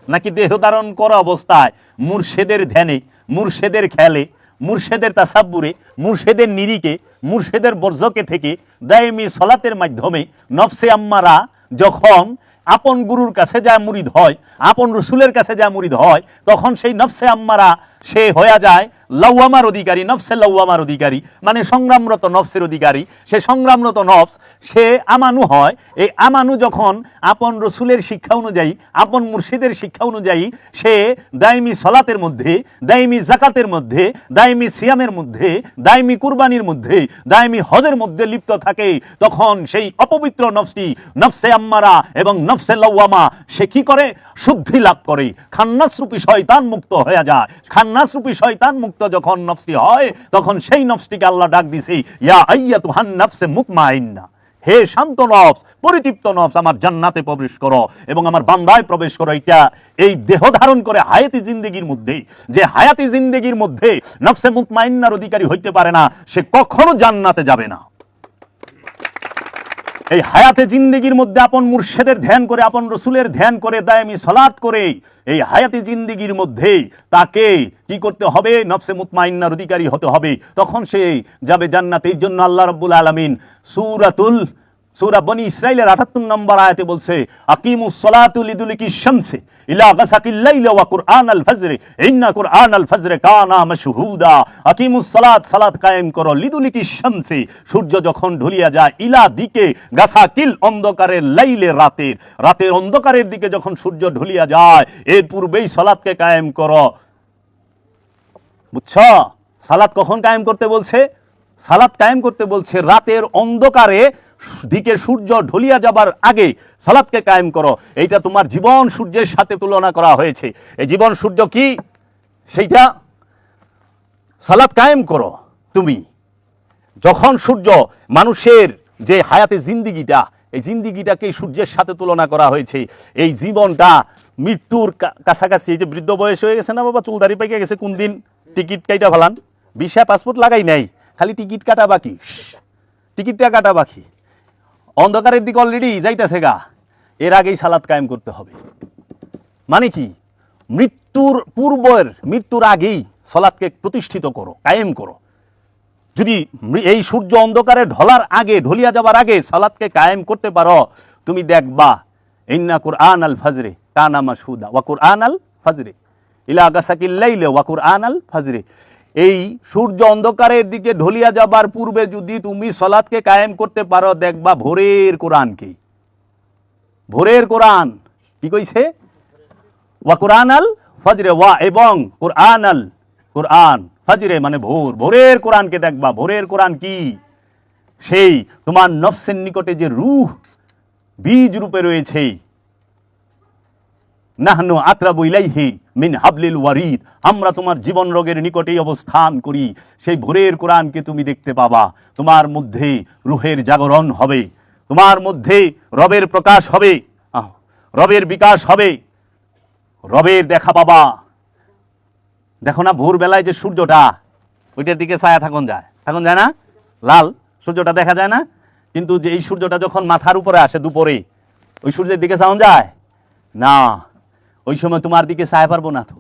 নাকি দেহ ধারণ করা অবস্থায় মুর্শেদের ধ্যানে, মুর্শেদের খেয়ালে, মুর্শেদের তাসাব্বুরে, মুর্শেদের নিরিকে, মুর্শেদের বর্জকে থেকে দায়েমি সলাতের মাধ্যমে নফসে আম্মারা যখন আপন গুরুর কাছে যা মুরিদ হয়, আপন রসুলের কাছে যা মুরিদ হয়, তখন সেই নফসে আম্মারা সে হয়ে যায় লাওয়ামার অধিকারী, নফসে লাওয়ামার অধিকারী, মানে সংগ্রামরত নফসের অধিকারী। সে সংগ্রামরত নফস সে আমানু হয়। এই আমানু যখন আপন রসুলের শিক্ষা অনুযায়ী, আপন মুর্শিদের শিক্ষা অনুযায়ী সে দায়মি সলাতের মধ্যে, দায়মি জাকাতের মধ্যে, দায়মি সিয়ামের মধ্যে, দায়মি কুরবানির মধ্যে, দায়মি হজের মধ্যে লিপ্ত থাকে, তখন সেই অপবিত্র নফসটি, নফসে আম্মারা এবং নফসে লাওয়ামা, সে কি করে? শুদ্ধি লাভ করে, খান্নাসরূপী শয়তান মুক্ত হয়ে যায়। খান্নাসরূপী শয়তান মুক্ত যখন নফসি হয়, তখন সেই নফসটিকে আল্লাহ ডাক দিছে, ইয়া আইয়াতুহান নাফসে মুতমাইন্না, হে শান্ত নফস, পরিতৃপ্ত নফস, আমার জান্নাতে প্রবেশ করো এবং আমার বান্দায় প্রবেশ করো। এটা এই দেহ ধারণ করে হায়াতি জিন্দেগির মধ্যে, যে হায়াতি জিন্দেগির মধ্যে নফসে মুতমাইন্নার অধিকারী হইতে পারে না, সে কখনো জান্নাতে যাবে না। এই হায়াতে জিন্দেগির মধ্যে আপন মুর্শেদের ধ্যান করে, আপন রসুলের ধ্যান করে, দায়ামি সালাত করে, এই হায়াতে জিন্দেগির মধ্যে তাকে কি করতে হবে? নফসে মুতমাইন্নার অধিকারী হতে হবে, তখন সে যাবে জান্নাতে। এই জন্য আল্লাহ রাব্বুল আলামিন সূরা বনি ইসরাইলের ৭৮ নম্বর আয়াতে বলছে, আকিমুস সালাতু লিদুলিকি শামসি ইলা গাসাকিল লাইলি ওয়া কুরআনাল ফাজরি ইন্না কুরআনাল ফাজরি কানা মাশহুদা। আকিমুস সালাত, সালাত কায়েম করো, লিদুলিকি শামসি, সূর্য যখন ঢলিয়া যায়, ইলা দিকে গাসাকিল, অন্ধকারের, লাইলে, রাতের, রাতের অন্ধকারের দিকে যখন সূর্য ঢলিয়া যায়, এর পূর্বেই সালাতকে কায়েম করো। বুঝছো? সালাত কখন কায়েম করতে বলছে? সালাত কায়েম করতে বলছে রাতের অন্ধকারে দিকে সূর্য ঢলিয়া যাবার আগে সালাতকে কায়েম করো। এইটা তোমার জীবন সূর্যের সাথে তুলনা করা হয়েছে। এই জীবন সূর্য কি? সেইটা সালাত কায়েম করো তুমি। যখন সূর্য, মানুষের যে হায়াতে জিন্দিগিটা, এই জিন্দিগিটাকে সূর্যের সাথে তুলনা করা হয়েছে। এই জীবনটা মৃত্যুর কাছাকাছি, এই যে বৃদ্ধ বয়স হয়ে গেছে না বাবা, চুলদারি পাইকে গেছে, কোন দিন টিকিট কাটা ফেলান, ভিসা পাসপোর্ট লাগাই নাই, খালি টিকিট কাটা বাকি, টিকিটটা কাটা বাকি, অন্ধকারের দিকে অলরেডি যাইতেছে গা, এর আগেই সালাত কায়েম করতে হবে। মানে কি? মৃত্যুর পূর্বের, মৃত্যুর আগেই সালাতকে প্রতিষ্ঠিত করো, কায়েম করো। যদি এই সূর্য অন্ধকারে ঢলার আগে, ঢলিয়া যাবার আগে সালাতকে কায়েম করতে পারো, তুমি দেখবা ইন্না কুরআনাল ফাজরে কানা মাশহুদা ওয়া কুরআনাল ফাজরে ইলা গাসাকিল লাইলি ওয়া কুরআনাল ফাজরে, এই সূর্য অন্ধকারের দিকে ঢলিয়া যাবার পূর্বে যদি তুমি সলাৎকে কায়েম করতে পারো, দেখবা ভোরের কোরআনকে, ভোরের কোরআন কি কইছে, ওয়া কোরআন আল ফজরে, ওয়া এবং কোরআন আল কোরআন ফজরে মানে ভোর, ভোরের কোরআনকে দেখবা। ভোরের কোরআন কি? সেই তোমার নফসের নিকটে যে রূহ বীজ রূপে রয়েছে, নাহনু আকরাবু ইলাইহি মিন হাবলিল ওয়ারিদ, আমরা তোমার জীবন রোগের নিকটেই অবস্থান করি। সেই ভোরের কোরআনকে তুমি দেখতে পাবা, তোমার মধ্যে রূহের জাগরণ হবে, তোমার মধ্যে রবের প্রকাশ হবে, রবের বিকাশ হবে, রবের দেখা পাবা। দেখো না ভোরবেলায় যে সূর্যটা, ওইটার দিকে ছায়া থাকুন যায় না, লাল সূর্যটা দেখা যায় না, কিন্তু যে এই সূর্যটা যখন মাথার উপরে আসে দুপুরে, ওই সূর্যের দিকে চাওয়া যায় না, ওই সময় তোমার দিকে ছায়া পারবো না তো,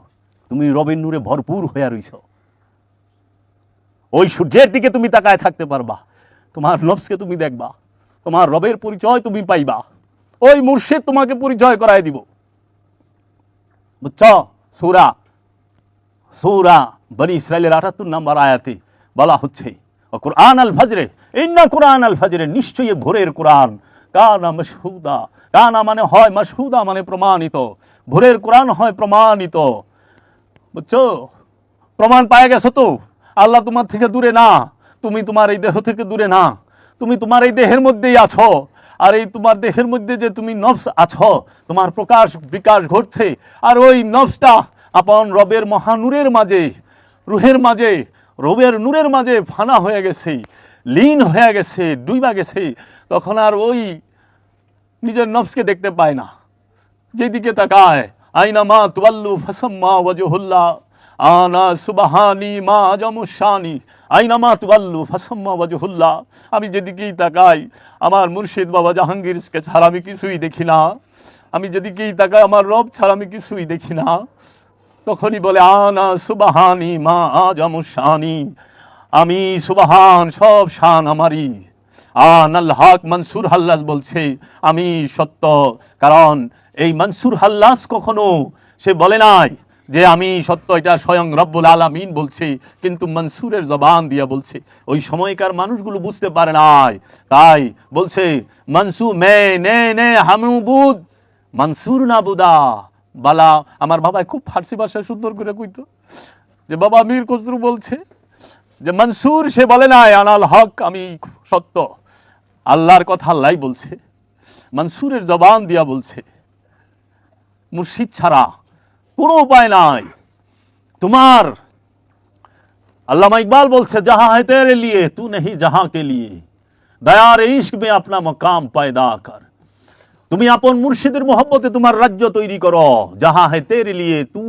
তুমি রবের নূরে ভরপুর হয়ে রইছ, ওই সূর্যের দিকে তুমি তাকায় থাকতে পারবা, তোমার নফসকে তুমি দেখবা, তোমার রবের পরিচয় তুমি পাইবা, ওই মুর্শিদ তোমাকে পরিচয় করায় দিব। বুঝছ? সূরা বনি ইসরাইলের ৭৮ নম্বর আয়াতে বলা হচ্ছে, কোরআন আল ফজরে, ইন্না কোরআন আল ফজরে, নিশ্চয়ই ভোরের কোরআন, কানা মাশহুদা, কানা মানে হয়, মাশহুদা মানে প্রমাণিত, ভোরের কোরআন হয় প্রমাণিত। বুঝছো? প্রমাণ পায়ে গেছো তো, আল্লাহ তোমার থেকে দূরে না, তুমি তোমার এই দেহ থেকে দূরে না, তুমি তোমার এই দেহের মধ্যেই আছো, আর এই তোমার দেহের মধ্যে যে তুমি নফস আছো, তোমার প্রকাশ বিকাশ ঘটছে, আর ওই নফসটা আপন রবের মহানূরের মাঝে, রুহের মাঝে, রবের নূরের মাঝে ফানা হয়ে গেছে, লীন হয়ে গেছে, ডুইবা গেছে, তখন আর ওই নিজের নফসকে দেখতে পায় না। যেদিকে তাকায়, আইনা মা তুয়াল্লু ফাসাম্মা ওয়াজহুল্লাহ, আনা সুবহানি মা জামুশানি, আইনা মা তুয়াল্লু ফাসাম্মা ওয়াজহুল্লাহ, আমি যেদিকেই তাকাই আমার মুর্শিদ বাবা জাহাঙ্গীরকে ছাড়া আমি কিছুই দেখি না, আমি যেদিকেই তাকাই আমার রব ছাড়া আমি কিছুই দেখি না। তখনই বলে আনা সুবহানি মা জামুশানি, আমি সুবহান, সব শান আমারই। আনাল হক, মনসুর হাল্লাস বলছে আমি সত্য, কারণ এই মনসুর হাল্লাস কখনো সে বলে নাই যে আমি সত্য, এটা স্বয়ং রব্বুল আলামিন বলছে, কিন্তু মনসুরের জবান দিয়া বলছে। ওই সময়কার মানুষগুলো বুঝতে পারে নাই, তাই বলছে মনসু মে নে হামুবুদ মনসুর না বুদা বালা। আমার বাবা খুব ফার্সি ভাষায় সুন্দর করে কইতো যে বাবা মীর খসরু বলছে যে মনসুর সে বলে নাই আনাল হক, আমি সত্য, আল্লাহর কথা আল্লাহ বলছে, মনসুরের জবান দিয়া বলছে। মুর্শিদ ছাড়া কোনো উপায় নাই তোমার। আল্লামা ইকবাল বলছে जहां है तेरे लिए तू नहीं जहां के लिए, दयार इश्क में अपना मकाम पैदा कर। তুমি আপন মুর্শিদের মহব্বতে তোমার রাজ্য তৈরি করো। जहां है तेरे लिए तू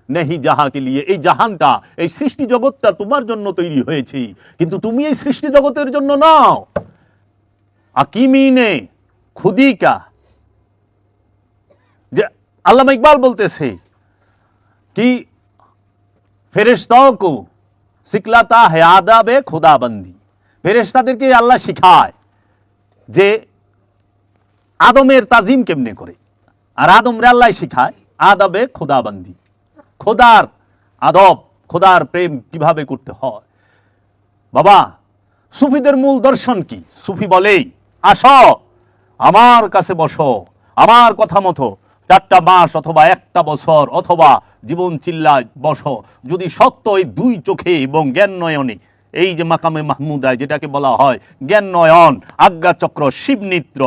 नहीं जहां के लिए, এই জাহানটা, এই সৃষ্টি জগৎটা তোমার জন্য তৈরি হয়েছে, কিন্তু তুমি এই সৃষ্টি জগতের জন্য নাও। আকিমিনে খুদি কা, যে আল্লামা ইকবাল বলতেছে कि ফেরেশতাओं को सिखलाता है आदाब खुदाबंदी, ফেরেশতাদেরকে আল্লাহ শিখায় যে আদমের তাজিম কেমনে করে, আর আদমরে আল্লাহ শিখায় আদাবে খুদাবন্দি, খোদার আদব, খোদার প্রেম কিভাবে করতে হয়। বাবা সুফিদের মূল দর্শন কি? সুফি বলেই আসো আমার কাছে বসো, আমার কথা মতো 4টা মাস অথবা 1টা বছর অথবা জীবন চিল্লায় বসো, যদি সত্য এই 2 চোখে এবং জ্ঞান নয়নে, এই যে মাকামে মাহমুদায় যেটাকে বলা হয় জ্ঞান নয়ন, আজ্ঞাচক্র, শিবনিত্র,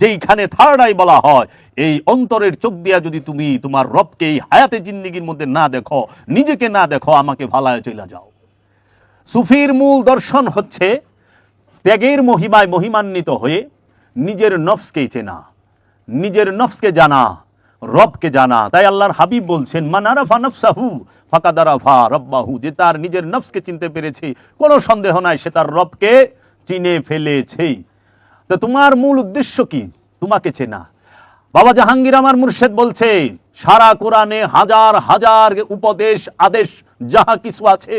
যেইখানে থার্ডাই বলা হয়, এই অন্তরের চোখ দিয়া যদি তুমি তোমার রবকে এই হায়াতে জিন্দিগির মধ্যে না দেখো, নিজেকে না দেখো, আমাকে ভালায় চলে যাও। সুফির মূল দর্শন হচ্ছে ত্যাগের মহিমায় মহিমান্বিত হয়ে নিজের নফসকে চেনা, নিজের নফসকে জানা, রবকে জানা। তাই আল্লাহর হাবিব বলছেন মান আরাফা নফসাহু ফাকাদ আরাফা রব্বাহু, যে তার নিজের নফসকে চিনতে পেরেছে, কোনো সন্দেহ নাই সে তার রবকে চিনে ফেলেছে। তো তোমার মূল উদ্দেশ্য কি? তোমাকে চেনা। বাবা জাহাঙ্গীর আমার মুর্শিদ বলছে সারা কোরআনে হাজার হাজার উপদেশ আদেশ যাহা কিছু আছে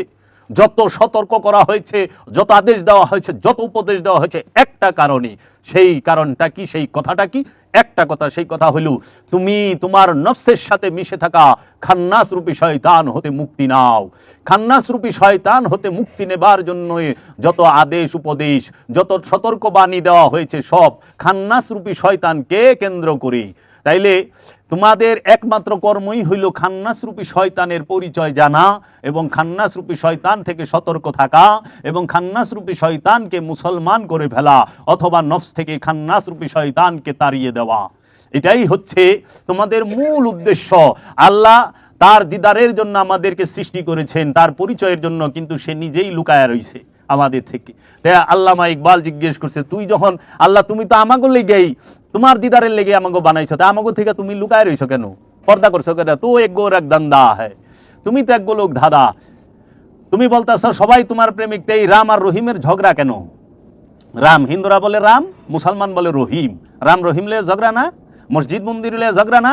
যত সতর্ক করা হয়েছে, যত আদেশ দেওয়া হয়েছে, যত উপদেশ দেওয়া হয়েছে, একটা কারণে। সেই কারণটা কি, সেই কথাটা কি? একটা কথা, সেই কথা হইল তুমি তোমার নফসের সাথে মিশে থাকা খান্নাস রূপী শয়তান হতে মুক্তি নাও। খান্নাস রূপী শয়তান হতে মুক্তি নেবার জন্য যত আদেশ উপদেশ, যত সতর্কবাণী দেওয়া হয়েছে, সব খান্নাস রূপী শয়তানকে কেন্দ্র করে। তাইলে তোমাদের একমাত্র কর্মই হইল খান্নাস রূপী শয়তানের পরিচয় জানা এবং খান্নাস রূপী শয়তান থেকে সতর্ক থাকা এবং খান্নাস রূপী শয়তানকে মুসলমান করে ফেলা, অথবা নফস থেকে খান্নাস রূপী শয়তানকে তাড়িয়ে দেওয়া। এটাই হচ্ছে তোমাদের মূল উদ্দেশ্য। আল্লাহ তার দিদারের জন্য আমাদেরকে সৃষ্টি করেছেন, তার পরিচয়ের জন্য, কিন্তু সে নিজেই লুকায়া রয়েছে আমাদের থেকে। তাই আল্লামা ইকবাল জিজ্ঞেস করছে, তুই যখন আল্লাহ, তুমি তো আমাকে লেগেই, তোমার দিদারের লেগে আমাকে বানাইছো, তা আমাকে থেকে তুমি লুকায় রইছো কেন, পর্দা করছো কেন? তো এক গোর এক দান্দা হ্যাঁ, তুমি তো এক গোলক ধাঁধা। তুমি বলতেছ সবাই তোমার প্রেমিক, এই রাম আর রহিমের ঝগড়া কেন? রাম, হিন্দুরা বলে রাম, মুসলমান বলে রহিম। রাম রহিম লে ঝগড়া না? মসজিদ মন্দির লে ঝগড়া না?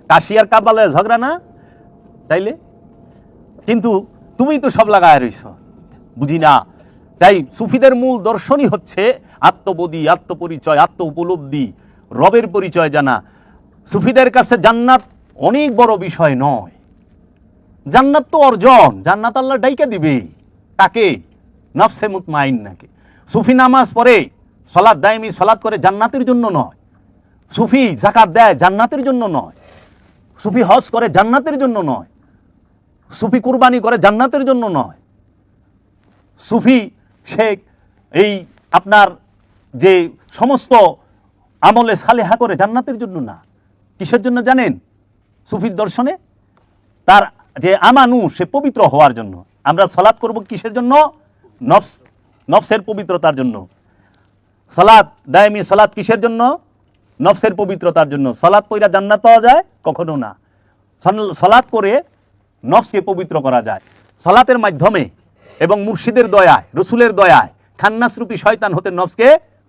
কাশি আর কাবা লে ঝগড়া না? তাইলে কিন্তু তুমি তো সব লাগায় রইছ, বুঝি না। তাই সুফিদের মূল দর্শনই হচ্ছে আত্মবোধি, আত্মপরিচয়, আত্ম উপলব্ধি, রবের পরিচয় জানা। সুফিদের কাছে জান্নাত অনেক বড় বিষয় নয়। জান্নাত তো অর্জন, জান্নাত আল্লাহ ডাইকা দিবে। তাকে নফসে মুতমাইন্নাকে। সুফি নামাজ পড়ে, সালাত দায়মি সালাত করে জান্নাতের জন্য নয়। সুফি যাকাত দেয় জান্নাতের জন্য নয়। সুফি হজ করে জান্নাতের জন্য নয়। সুফি কুরবানি করে জান্নাতের জন্য নয়। সুফি শেখ এই আপনার যে সমস্ত আমলে সালেহা করে জান্নাতের জন্য না। কিসের জন্য জানেন? সুফির দর্শনে তার যে আমানু, সে পবিত্র হওয়ার জন্য। আমরা সালাত করব কিসের জন্য? নফসের পবিত্রতার জন্য। সালাত দায়মি সালাত কিসের জন্য? নফসের পবিত্রতার জন্য। সালাত পইরা জান্নাত পাওয়া যায়? কখনো না। সালাত করে নফসকে পবিত্র করা যায় সালাতের মাধ্যমে, এবং মুর্শিদের দয়ায়, রসুলের দয়ায় খান্নাস রূপী শয়তান হতে নফসকে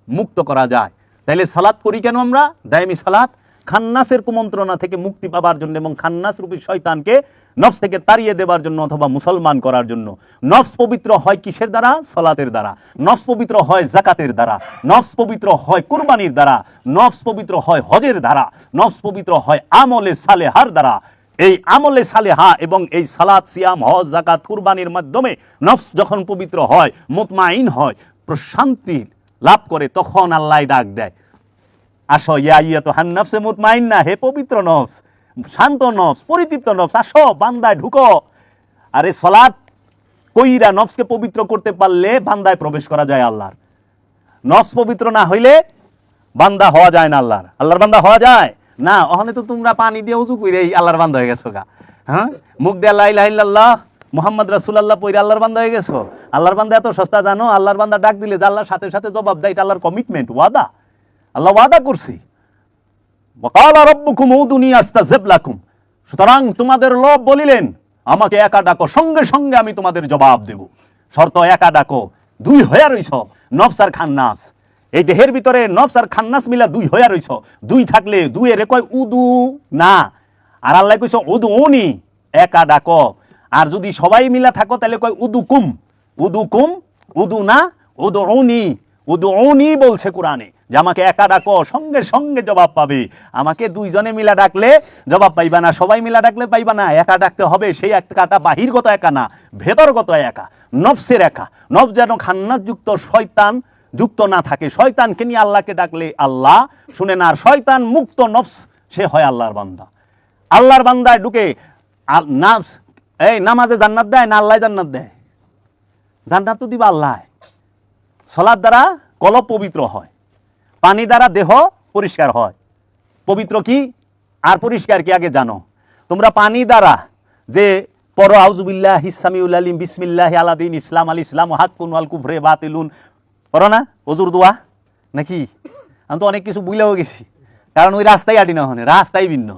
মুক্ত করা যায়। তাইলে সালাত করি কেন আমরা? দায়মি সালাত খান্নাসের কুমন্ত্রণা থেকে মুক্তি পাবার জন্য এবং খান্নাস রূপী শয়তানকে নফস থেকে তাড়িয়ে দেবার জন্য, অথবা মুসলমান করার জন্য। নফস পবিত্র হয় কিসের দ্বারা? সালাতের দ্বারা। নফস পবিত্র হয় যাকাতের দ্বারা। নফস পবিত্র হয় কুরবানির দ্বারা। নফস পবিত্র হয় হজের দ্বারা। নফস পবিত্র হয় আমলে সালেহার দ্বারা। এই আমলে সালেহা এবং এই সালাত, সিয়াম, হজ, যাকাত, কুরবানির মাধ্যমে নফস যখন পবিত্র হয়, মুতমাইন হয়, প্রশান্তি লাভ করে, তখন আল্লাহ ডাক দেয়, আসো ইয়া আইয়াতুহান নাফসে মুতমাইন্না, হে পবিত্র নফস, শান্ত নফস, পরিতৃপ্ত নফস, আসো বান্দায় ঢুকো। আরে সালাত কইরা নফসকে পবিত্র করতে পারলে বান্দায় প্রবেশ করা যায় আল্লাহর। নফস পবিত্র না হইলে বান্দা হওয়া যায় না আল্লাহর। আল্লাহর বান্দা হওয়া যায় না। ওখানে তো তোমরা পানি দিয়ে উজু কইরে আল্লাহর বান্দা হয়ে গেছো গা। হ্যাঁ, মুখ দিয়ে লা ইলাহা ইল্লাল্লাহ মুহাম্মদ রাসূলুল্লাহ পইরা আল্লাহর বান্দা হয়ে গেছো। আল্লাহর বান্দা এত সস্তা জানো? আল্লাহর বান্দা ডাক দিলে যে আল্লাহর সাথে সাথে জবাব দেয়, এটা আল্লাহর কমিটমেন্ট, ওয়াদা। আল্লাহ ওয়াদা করছি, ওয়াকালা রাব্বুকুম উদুনি আস্তাজিব লাকুম। সুতরাং তোমাদের রব বলিলেন, আমাকে একা ডাকো, সঙ্গে সঙ্গে আমি তোমাদের জবাব দেব। শর্ত একা ডাকো। দুই হইয়া রইছ, নফস আর খান্নাস। এই দেহের ভিতরে নফস আর খান্নাস মিলা দুই হইয়া রইছ। দুই থাকলে দুইয়ের কয় উদু না, আর আল্লাহ কইছ উদু উনি, একা ডাকো। আর যদি সবাই মিলা থাকো তাহলে কয় উদুকুম। উদুকুম, উদু না, উদু উনি। উদু উনি বলছে কোরআনে যে আমাকে একা ডাকো, সঙ্গে সঙ্গে জবাব পাবে। আমাকে দুইজনে মিলা ডাকলে জবাব পাইবা না, সবাই মিলা ডাকলে পাইবা না। একা ডাকতে হবে। সেই একাটা বাহিরগত একা না, ভেতরগত একা, নফসের একা। নফস যেন খান্নাস যুক্ত, শয়তান যুক্ত না থাকে। শয়তানকে নিয়ে আল্লাহকে ডাকলে আল্লাহ শুনে না। আর শয়তান মুক্ত নফস, সে হয় আল্লাহর বান্দা। আল্লাহর বান্দায় ঢুকে নফস এই নামাজে জান্নাত দেয় না আল্লাহ জান্নাত দেয়? জান্নাত তো দিবা আল্লাহ। সালাত দ্বারা কলব পবিত্র হয়, পানি দ্বারা দেহ পরিষ্কার হয়। পবিত্র কি আর পরিষ্কার কি আগে জানো? তোমরা পানি দ্বারা যে পড়ো আউযুবিল্লাহি সামিউল আলিম বিসমিল্লাহি আলা দীন ইসলাম আল ইসলাম হাক্কুন ওয়াল কুফরে বাতিলুন, পড়ো না ওযুর দোয়া নাকি? আমি তো অনেক কিছু ভুলেও গেছি, কারণ ওই রাস্তায় আটি না, ওখানে রাস্তায় ভিন্ন,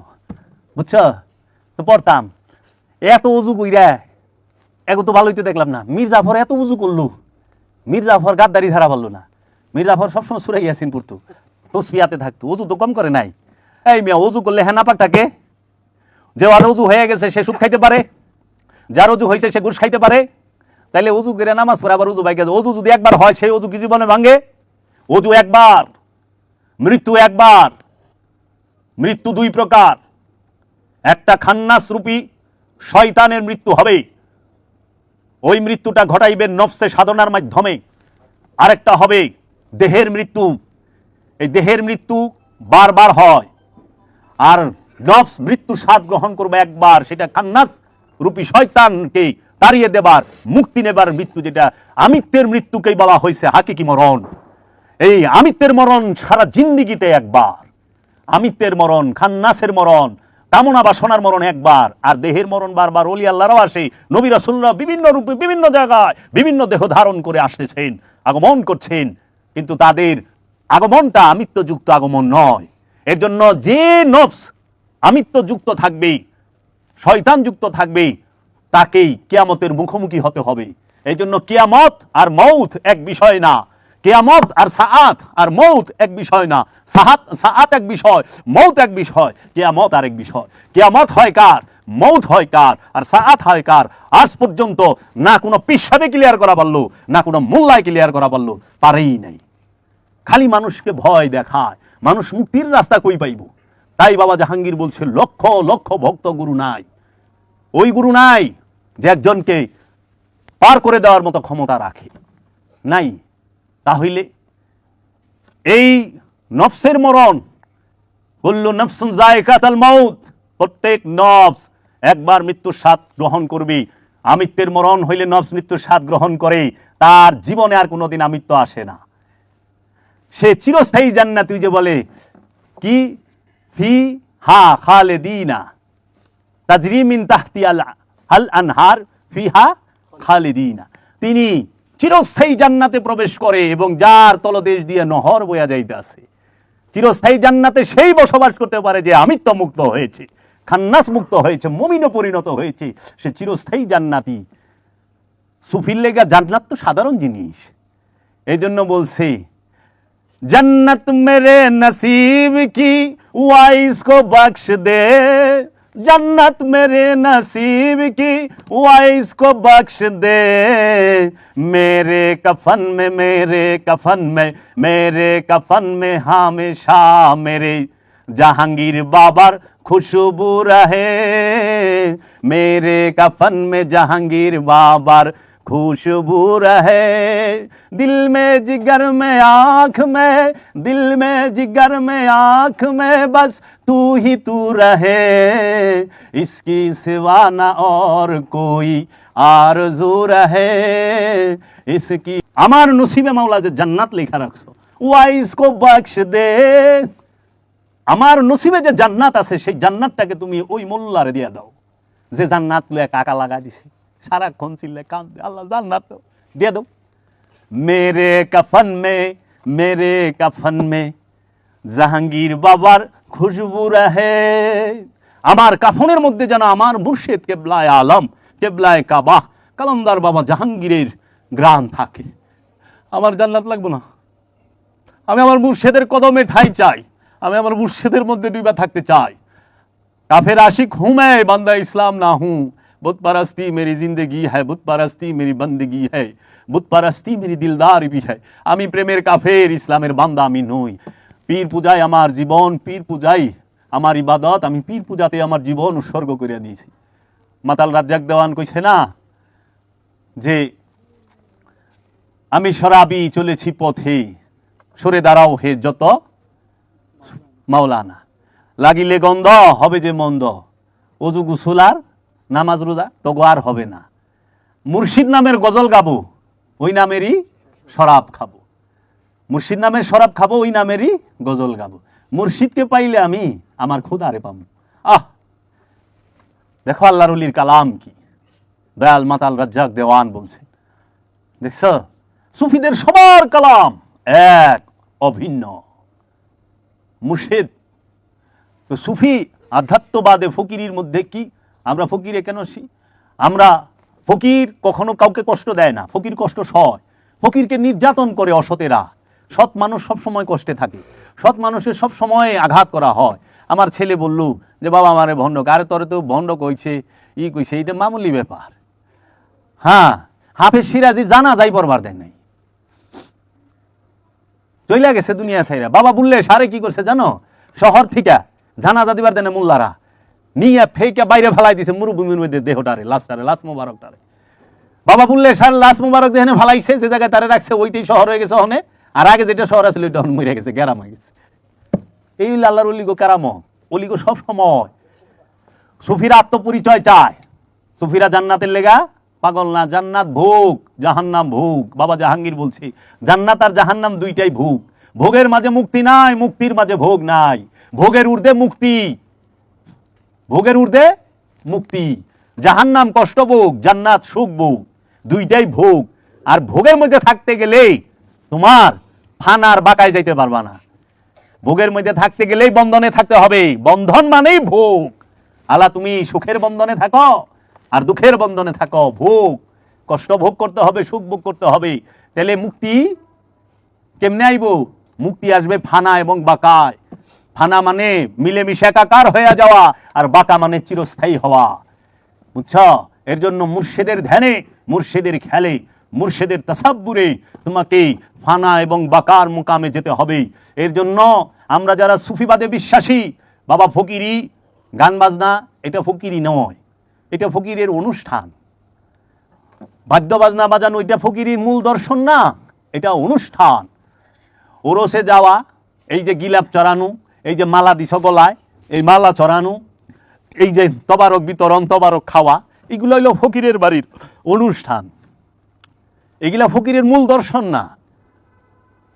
বুঝছো? তো পড়তাম। এত উজু কইরা এত তো ভালো হইতে দেখলাম না। মীর জাফর এত উজু করলো, মীর জাফর গাদ্দারি ধারা পারলো না। মীর জাফর সবসময় সূরা ইয়াসিন পড়তো, তসবিহাতে থাকতো, ওযু তো কম করে নাই। এই মিয়া, ওযু করলে হ্যাঁ নাপাক থাকে? যে আর ওযু হয়ে গেছে সে সুদ খাইতে পারে, যার ওযু হয়েছে সে ঘুষ খাইতে পারে? তাইলে অজু করে নামাজ পড়ে আবার অজু ভাঙ্গে, অজু যদি একবার হয় সেই অজু কি জীবনে ভাঙ্গে? অজু একবার, মৃত্যু একবার। মৃত্যু দুই প্রকার, একটা খান্নাস রূপী শয়তানের মৃত্যু হবে, ওই মৃত্যুটা ঘটাইবেন নফসে সাধনার মাধ্যমে। আরেকটা হবে দেহের মৃত্যু, এই দেহের মৃত্যু বারবার হয়। আর নফস মৃত্যু স্বাদ গ্রহণ করবে একবার, সেটা খান্নাস রূপী শয়তানকে তাড়িয়ে দেবার, মুক্তি নেবার মৃত্যু, যেটা আমিত্বের মৃত্যুকেই বলা হয়েছে হাকিকি মরণ। এই আমিত্বের মরণ সারা জিন্দিগিতে একবার, আমিত্বের মরণ, খান্নাসের মরণ, কামনা বাসনার মরণ একবার। আর দেহের মরণ বারবার। ওলি আল্লাহরাও আসে, নবী রাসূলরা বিভিন্ন রূপে বিভিন্ন জায়গায় বিভিন্ন দেহ ধারণ করে আসতেছেন, আগমন করছেন, কিন্তু তাদের আগমনটা আমিত্বযুক্ত আগমন নয়। এর জন্য যে নফস আমিত্বযুক্ত থাকবে, শয়তানযুক্ত থাকবে, তাকেই কিয়ামতের মুখোমুখি হতে হবে। এই জন্য কিয়ামত আর মৌত এক বিষয় না, কিয়ামত আর সাআত আর মৌত এক বিষয় না। সাআত এক বিষয়, মৌত এক বিষয়, কিয়ামত আর এক বিষয়। কিয়ামত হয় কার, মৌত হয় কার, আর সাআত হয় কার? আজ পর্যন্ত না কোনো পিসাবে ক্লিয়ার করা পারলো, না কোনো মোল্লায় ক্লিয়ার করা পারলো, পারেই নাই। খালি মানুষকে ভয় দেখায়। মানুষ মুক্তির রাস্তা কই পাইব? তাই বাবা জাহাঙ্গীর বলছে, লক্ষ লক্ষ ভক্ত গুরু নাই, ওই গুরু নাই যে একজনকে পার করে দেওয়ার মতো ক্ষমতা রাখে, নাই। তাহলে এই নফসের মরণ, কুল্লু নফসুন যায়কাতুল মাউত, প্রত্যেক নফস একবার মৃত্যুর স্বাদ গ্রহণ করবে। আমিত্বের মরণ হইলে নফস মৃত্যুর স্বাদ গ্রহণ করে, তার জীবনে আর কোনোদিন আমিত্ব আসে না। সে চিরস্থায়ী জান্নাতি, যে বলে কি ফি হা খালিদিনা তাজরি মিন তাহতি আল আনহার ফিহা খালিদিনা, তিনি চিরস্থায়ী জান্নাতে প্রবেশ করে এবং যার তলদেশ দিয়ে নহর বয়া যাইতেছে। চিরস্থায়ী জান্নাতে সেই বসবাস করতে পারে যে আমিত্ব মুক্ত হয়েছে, খান্নাস মুক্ত হয়েছে, মুমিনে পরিণত হয়েছে, সে চিরস্থায়ী জান্নাতি। সুফির লেগা জান্নাত তো সাধারণ জিনিস। এই জন্য বলছে, जन्नत मेरे नसीब की वाइस को बख्श दे, जन्नत मेरे नसीब की वाइस को बख्श दे, मेरे कफन में मेरे कफन में मेरे कफन में हमेशा मेरे जहांगीर बाबर खुशबू रहे, मेरे कफन में जहांगीर बाबर खुशबू रहे, दिल में जिगर में आँख में, दिल में जिगर में आँख में बस तू ही तू रहे, इसकी सिवा ना और कोई आरज़ू रहे, इसकी। আমার নসিবে মাওলা যে জান্নাত লেখা রাখছো, ওয়াইস কো বখশ দে, আমার নসিবে যে জান্নাত আছে সেই জান্নাতটাকে তুমি ওই মোল্লারে দিয়ে দাও যে জান্নাত লয়ে কাকা লাগা দিছে, সারাক্ষণ চিল্লে কাঁদবে, আল্লাহ জান্নাত দিয়ে দাও। মেরে কফন মে জাহাঙ্গীর বাবার খুশবু রহে, আমার কাফনের মধ্যে যেন আমার মুর্শিদ কেবলায়ে আলম, কেবলায়ে কাবা, কালান্দার বাবা জাহাঙ্গীরের গ্রাণ থাকে। আমার জান্নাত লাগবে না, আমি আমার মুর্শিদের কদমে ঠাই চাই, আমি আমার মুর্শিদের মধ্যে ডুবা থাকতে চাই। কাফের আশিক হুঁ मैं, বান্দা ইসলাম না হুঁ, बुत परस्ती मेरी जिंदगी है, बुत परस्ती मेरी बंदगी है, बुत परस्ती मेरी दिलदार भी है। আমি প্রেমের কাফের, ইসলামের বান্দা আমি নই। পীর পূজায় আমার জীবন, পীর পূজাই আমার ইবাদত, আমি পীর পূজাতে আমার জীবন উৎসর্গ করে দিয়েছি। মাতাল রাজ্জাক দেওয়ান কইছে না যে আমি শরাবি চলেছি পথে, সরে দাঁড়াও হে যত মাওলানা, লাগিলে গন্ধ হবে যে মন্দ, ওযু গোসলার নামাজ রোজা তো আর হবে না। মুর্শিদ নামের গজল গাবো, ওই নামেরই শরাব খাবো, মুর্শিদ নামের শরাব খাবো, ওই নামেরই গজল গাবো। মুর্শিদকে পাইলে আমি আমার খোদারে পাবো। দেখো আল্লাহর ওলির কালাম কি, দয়াল মাতাল রাজ্জাক দেওয়ান বলছেন, দেখছ সুফিদের সবার কালাম এক, অভিন্ন। মুর্শিদ তো সুফি আধ্যাত্মবাদে ফকিরির মধ্যে কি, আমরা ফকিরে কেন আসি? আমরা ফকির কখনো কাউকে কষ্ট দেয় না, ফকির কষ্ট সয়, ফকিরকে নির্যাতন করে অসতেরা। সৎ মানুষ সব সময় কষ্টে থাকে, সৎ মানুষের সব সময় আঘাত করা হয়। আমার ছেলে বলল যে বাবা আমারে ভণ্ড, আরে তোরে তো ভণ্ড কইছে, কইছে, এটা মামুলি ব্যাপার। হ্যাঁ, হাফেজ সিরাজির জানাজাই পড়বার দেয় নাই, চইলা গেছে দুনিয়া ছাইরা। বাবা বললে সারে কি করছে জানো, শহর থেকে জানাজা দিবার দেয় না মোল্লারা, নিয়ে ফেকে বাইরে ফেলাই দিছে মরুভূমির মধ্যে দেহটারে, লাশ মোবারকটারে। বাবা বললে সার লাশ মোবারক যেখানে ফেলাইছে, যে জায়গায় তারে রাখছে ওইটাই শহর হয়ে গেছে ওখানে, আর আগে যেটা শহর আছিল ওইটা মরে গেছে, গ্যারাম হয়ে গেছে। এই আল্লাহর অলিগো কেরাম, অলিগো সব সময় সুফিরা আত্মপরিচয় চায়। সুফিরা জান্নাতের লেগা পাগল না, জান্নাত ভোগ, জাহান্নাম ভোগ। বাবা জাহাঙ্গীর বলছে জান্নাত আর জাহান্নাম দুইটাই ভোগ, ভোগের মাঝে মুক্তি নাই, মুক্তির মাঝে ভোগ নাই। ভোগের ঊর্ধ্বে মুক্তি, ভোগের ঊর্ধ্বে মুক্তি। জাহান্নাম কষ্ট ভোগ, জান্নাত সুখ ভোগ, দুইটাই ভোগ। আর ভোগের মধ্যে থাকতে গেলে তোমার ফানার বাঁকায় যাইতে পারবা না। ভোগের মধ্যে থাকতে গেলেই বন্ধনে থাকতে হবে, বন্ধন মানেই ভোগ। আল্লাহ তুমি সুখের বন্ধনে থাকো আর দুঃখের বন্ধনে থাকো, ভোগ কষ্ট ভোগ করতে হবে, সুখ ভোগ করতে হবে। তাহলে মুক্তি কেমনে আইব? মুক্তি আসবে ফানা এবং বাঁকায়। ফানা মানে মিলেমিশে একাকার হয়ে যাওয়া, আর বাঁকা মানে চিরস্থায়ী হওয়া, বুঝছ? এর জন্য মুর্শিদের ধ্যানে, মুর্শিদের খেলে, মুর্শিদের তাসাব্বুরে তোমাকে ফানা এবং বাঁকার মুকামে যেতে হবে। এর জন্য আমরা যারা সুফিবাদে বিশ্বাসী, বাবা ফকিরি গান বাজনা এটা ফকিরি নয়, এটা ফকিরের অনুষ্ঠান। বাদ্য বাজনা বাজানো এটা ফকিরির মূল দর্শন না, এটা অনুষ্ঠান। ওরসে যাওয়া, এই যে গিলাপ চড়ানো, এই যে মালা দিছ গলায়, এই মালা চড়ানো, এই যে তবারক বিতরণ, তবারক খাওয়া, এগুলো হইল ফকিরের বাড়ির অনুষ্ঠান। এগুলা ফকিরের মূল দর্শন না।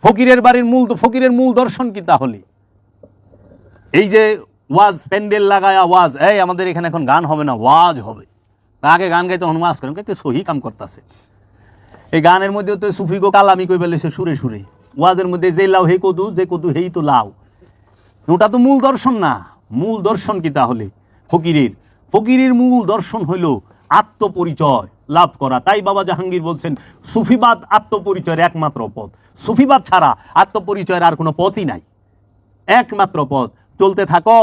ফকিরের বাড়ির ফকিরের মূল দর্শন কি তাহলে? এই যে ওয়াজ প্যান্ডেল লাগায়া ওয়াজ, এই আমাদের এখানে এখন গান হবে না, ওয়াজ হবে। আগে গান গাইতে তখন ওয়াজ করেন, কে সহি কাম করতেছে। এই গানের মধ্যে তো সুফি গো কালামি কই বলেছে সুরে সুরে, ওয়াজের মধ্যে যে লাও হে কদু, যে কদু হেই তো লাও। ওটা তো মূল দর্শন না। মূল দর্শন কি তাহলে ফকিরের? ফকিরের মূল দর্শন হইল আত্মপরিচয় লাভ করা। তাই বাবা জাহাঙ্গীর বলছেন সুফিবাদ আত্মপরিচয়ের একমাত্র পথ। সুফিবাদ ছাড়া আত্মপরিচয়ের আর কোনো পথই নাই, একমাত্র পথ। চলতে থাকো,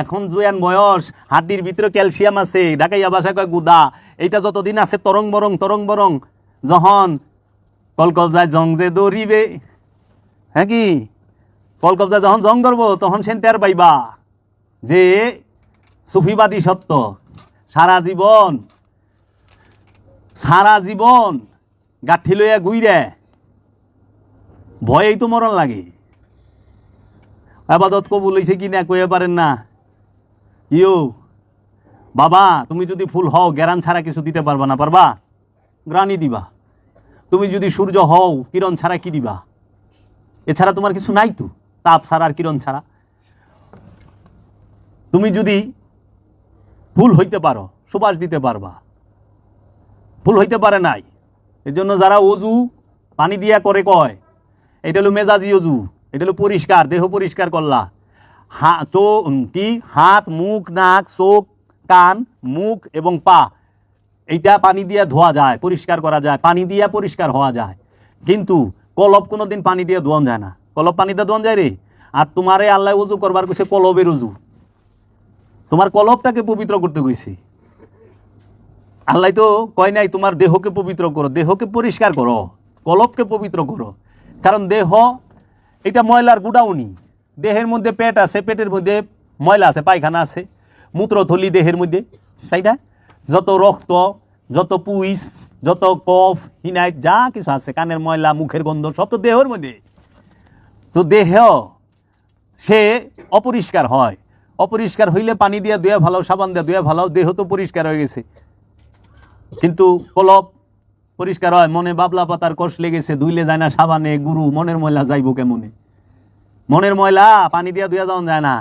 এখন জুয়ান বয়স, হাড্ডির ভিতরে ক্যালসিয়াম আছে, ঢাকাইয়া ভাষা কয় গুদা। এইটা যতদিন আছে তরং বরং, যখন কলকবজায় জং যে দৌড়িবে, হ্যাঁ কি কলকবজায় যখন জং ধরবো, তখন সে টের পাইবা যে সুফিবাদী সত্য। সারা জীবন গাঠি লইয়া গুইরে ভয়েই তো মরণ লাগে। আবাদত কবুল হইছে কি না কইয়া পারেন না। বাবা তুমি যদি ফুল হও, গ্যারান ছাড়া কিছু দিতে পারবা না, পারবা? গ্রানি দিবা। তুমি যদি সূর্য হও, কিরণ ছাড়া কি দিবা? এছাড়া তোমার কিছু নাই তো, তাপ ছাড়া আর কিরণ ছাড়া। তুমি যদি ফুল হইতে পারো, সুবাস দিতে পারবা। ফুল হইতে পারে নাই, এর জন্য যারা অজু পানি দিয়া করে কয় এটা হলো মেজাজি অজু, এটা হলো পরিষ্কার, দেহ পরিষ্কার করলা। হাত, মুখ, নাক, চোখ, কান, মুখ এবং পা, এইটা পানি দিয়ে ধোয়া যায়, পরিষ্কার করা যায়, পানি দিয়ে পরিষ্কার হওয়া যায়। কিন্তু কলব কোনোদিন পানি দিয়ে ধোয়ান যায় না। কলব পানিতে ধোয়ান যায় রে? আর তোমারে আল্লাহ অজু করবার কইছে কলবের অজু, তোমার কলবটাকে পবিত্র করতে কইছে। আল্লাহ তো কয় নাই তোমার দেহকে পবিত্র করো, দেহকে পরিষ্কার করো, কলবকে পবিত্র করো। কারণ দেহ এটা ময়লার গুডাউনি। দেহের মধ্যে পেট আছে, পেটের মধ্যে ময়লা আছে, পায়খানা আছে, মূত্রথলি দেহের মধ্যে, তাই না? যত রক্ত, যত পুইস, যত কফ, হিনাইট যা কিছু আছে, কানের ময়লা, মুখের গন্ধ, সব তো দেহের মধ্যে। তো দেহ সে অপরিষ্কার হয়, অপরিষ্কার হইলে পানি দিয়ে ধুয়ে ভালো, সাবান দিয়ে ধুয়ে ভালো, দেহ তো পরিষ্কার হয়ে গেছে। কিন্তু কলব পরিষ্কার হয়, মনে বাবলা পাতার কষ লেগেছে, ধুইলে যায় না সাবানে, গুরু মনের ময়লা যাইব কেমনে? মনের ময়লা পানি দিয়ে ধুয়ে যাওয়া যায় না,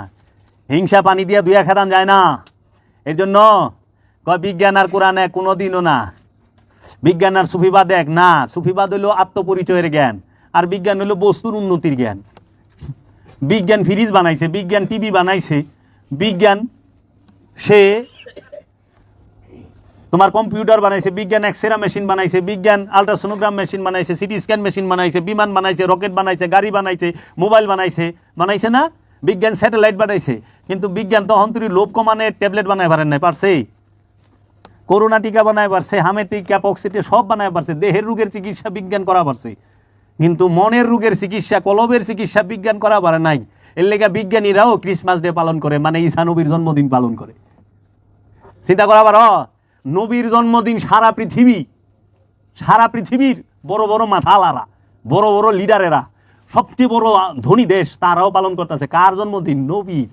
হিংসা পানি দিয়ে ধুয়ে খেতান যায় না। এর জন্য কয় বিজ্ঞান আর কোরআন এক, কোনোদিনও না। বিজ্ঞান আর সুফিবাদ এক না। সুফিবাদ হইল আত্মপরিচয়ের জ্ঞান, আর বিজ্ঞান হইল বস্তুর উন্নতির জ্ঞান। বিজ্ঞান ফ্রিজ বানাইছে, বিজ্ঞান টিভি বানাইছে, বিজ্ঞান সে তোমার কম্পিউটার বানাইছে, বিজ্ঞান এক্সরে মেশিন বানাইছে, বিজ্ঞান আলট্রাসোনোগ্রাম মেশিন বানাইছে, সিটি স্ক্যান মেশিন বানাইছে, বিমান বানাইছে, রকেট বানাইছে, গাড়ি বানাইছে, মোবাইল বানাইছে না? বিজ্ঞান স্যাটেলাইট বানাইছে। কিন্তু বিজ্ঞান তখন তুই লোভ কমানে ট্যাবলেট বানাই পারেন নাই, পারছে? করোনা টিকা বানায় পারছে, হামেটিক ক্যাপক্সিটে সব বানায় পারছে, দেহের রোগের চিকিৎসা বিজ্ঞান করা পারছে, কিন্তু মনের রোগের চিকিৎসা, কলবের চিকিৎসা বিজ্ঞান করা পারে নাই। এর লেগে বিজ্ঞানীরাও ক্রিসমাস ডে পালন করে, মানে ঈসা নবীর জন্মদিন পালন করে। চিন্তা করা পারো, নবীর জন্মদিন সারা পৃথিবীর বড় বড় মাথালারা, বড় বড় লিডারেরা, সবচেয়ে বড় ধনী দেশ, তারাও পালন করতেছে। কার জন্মদিন? নবীর।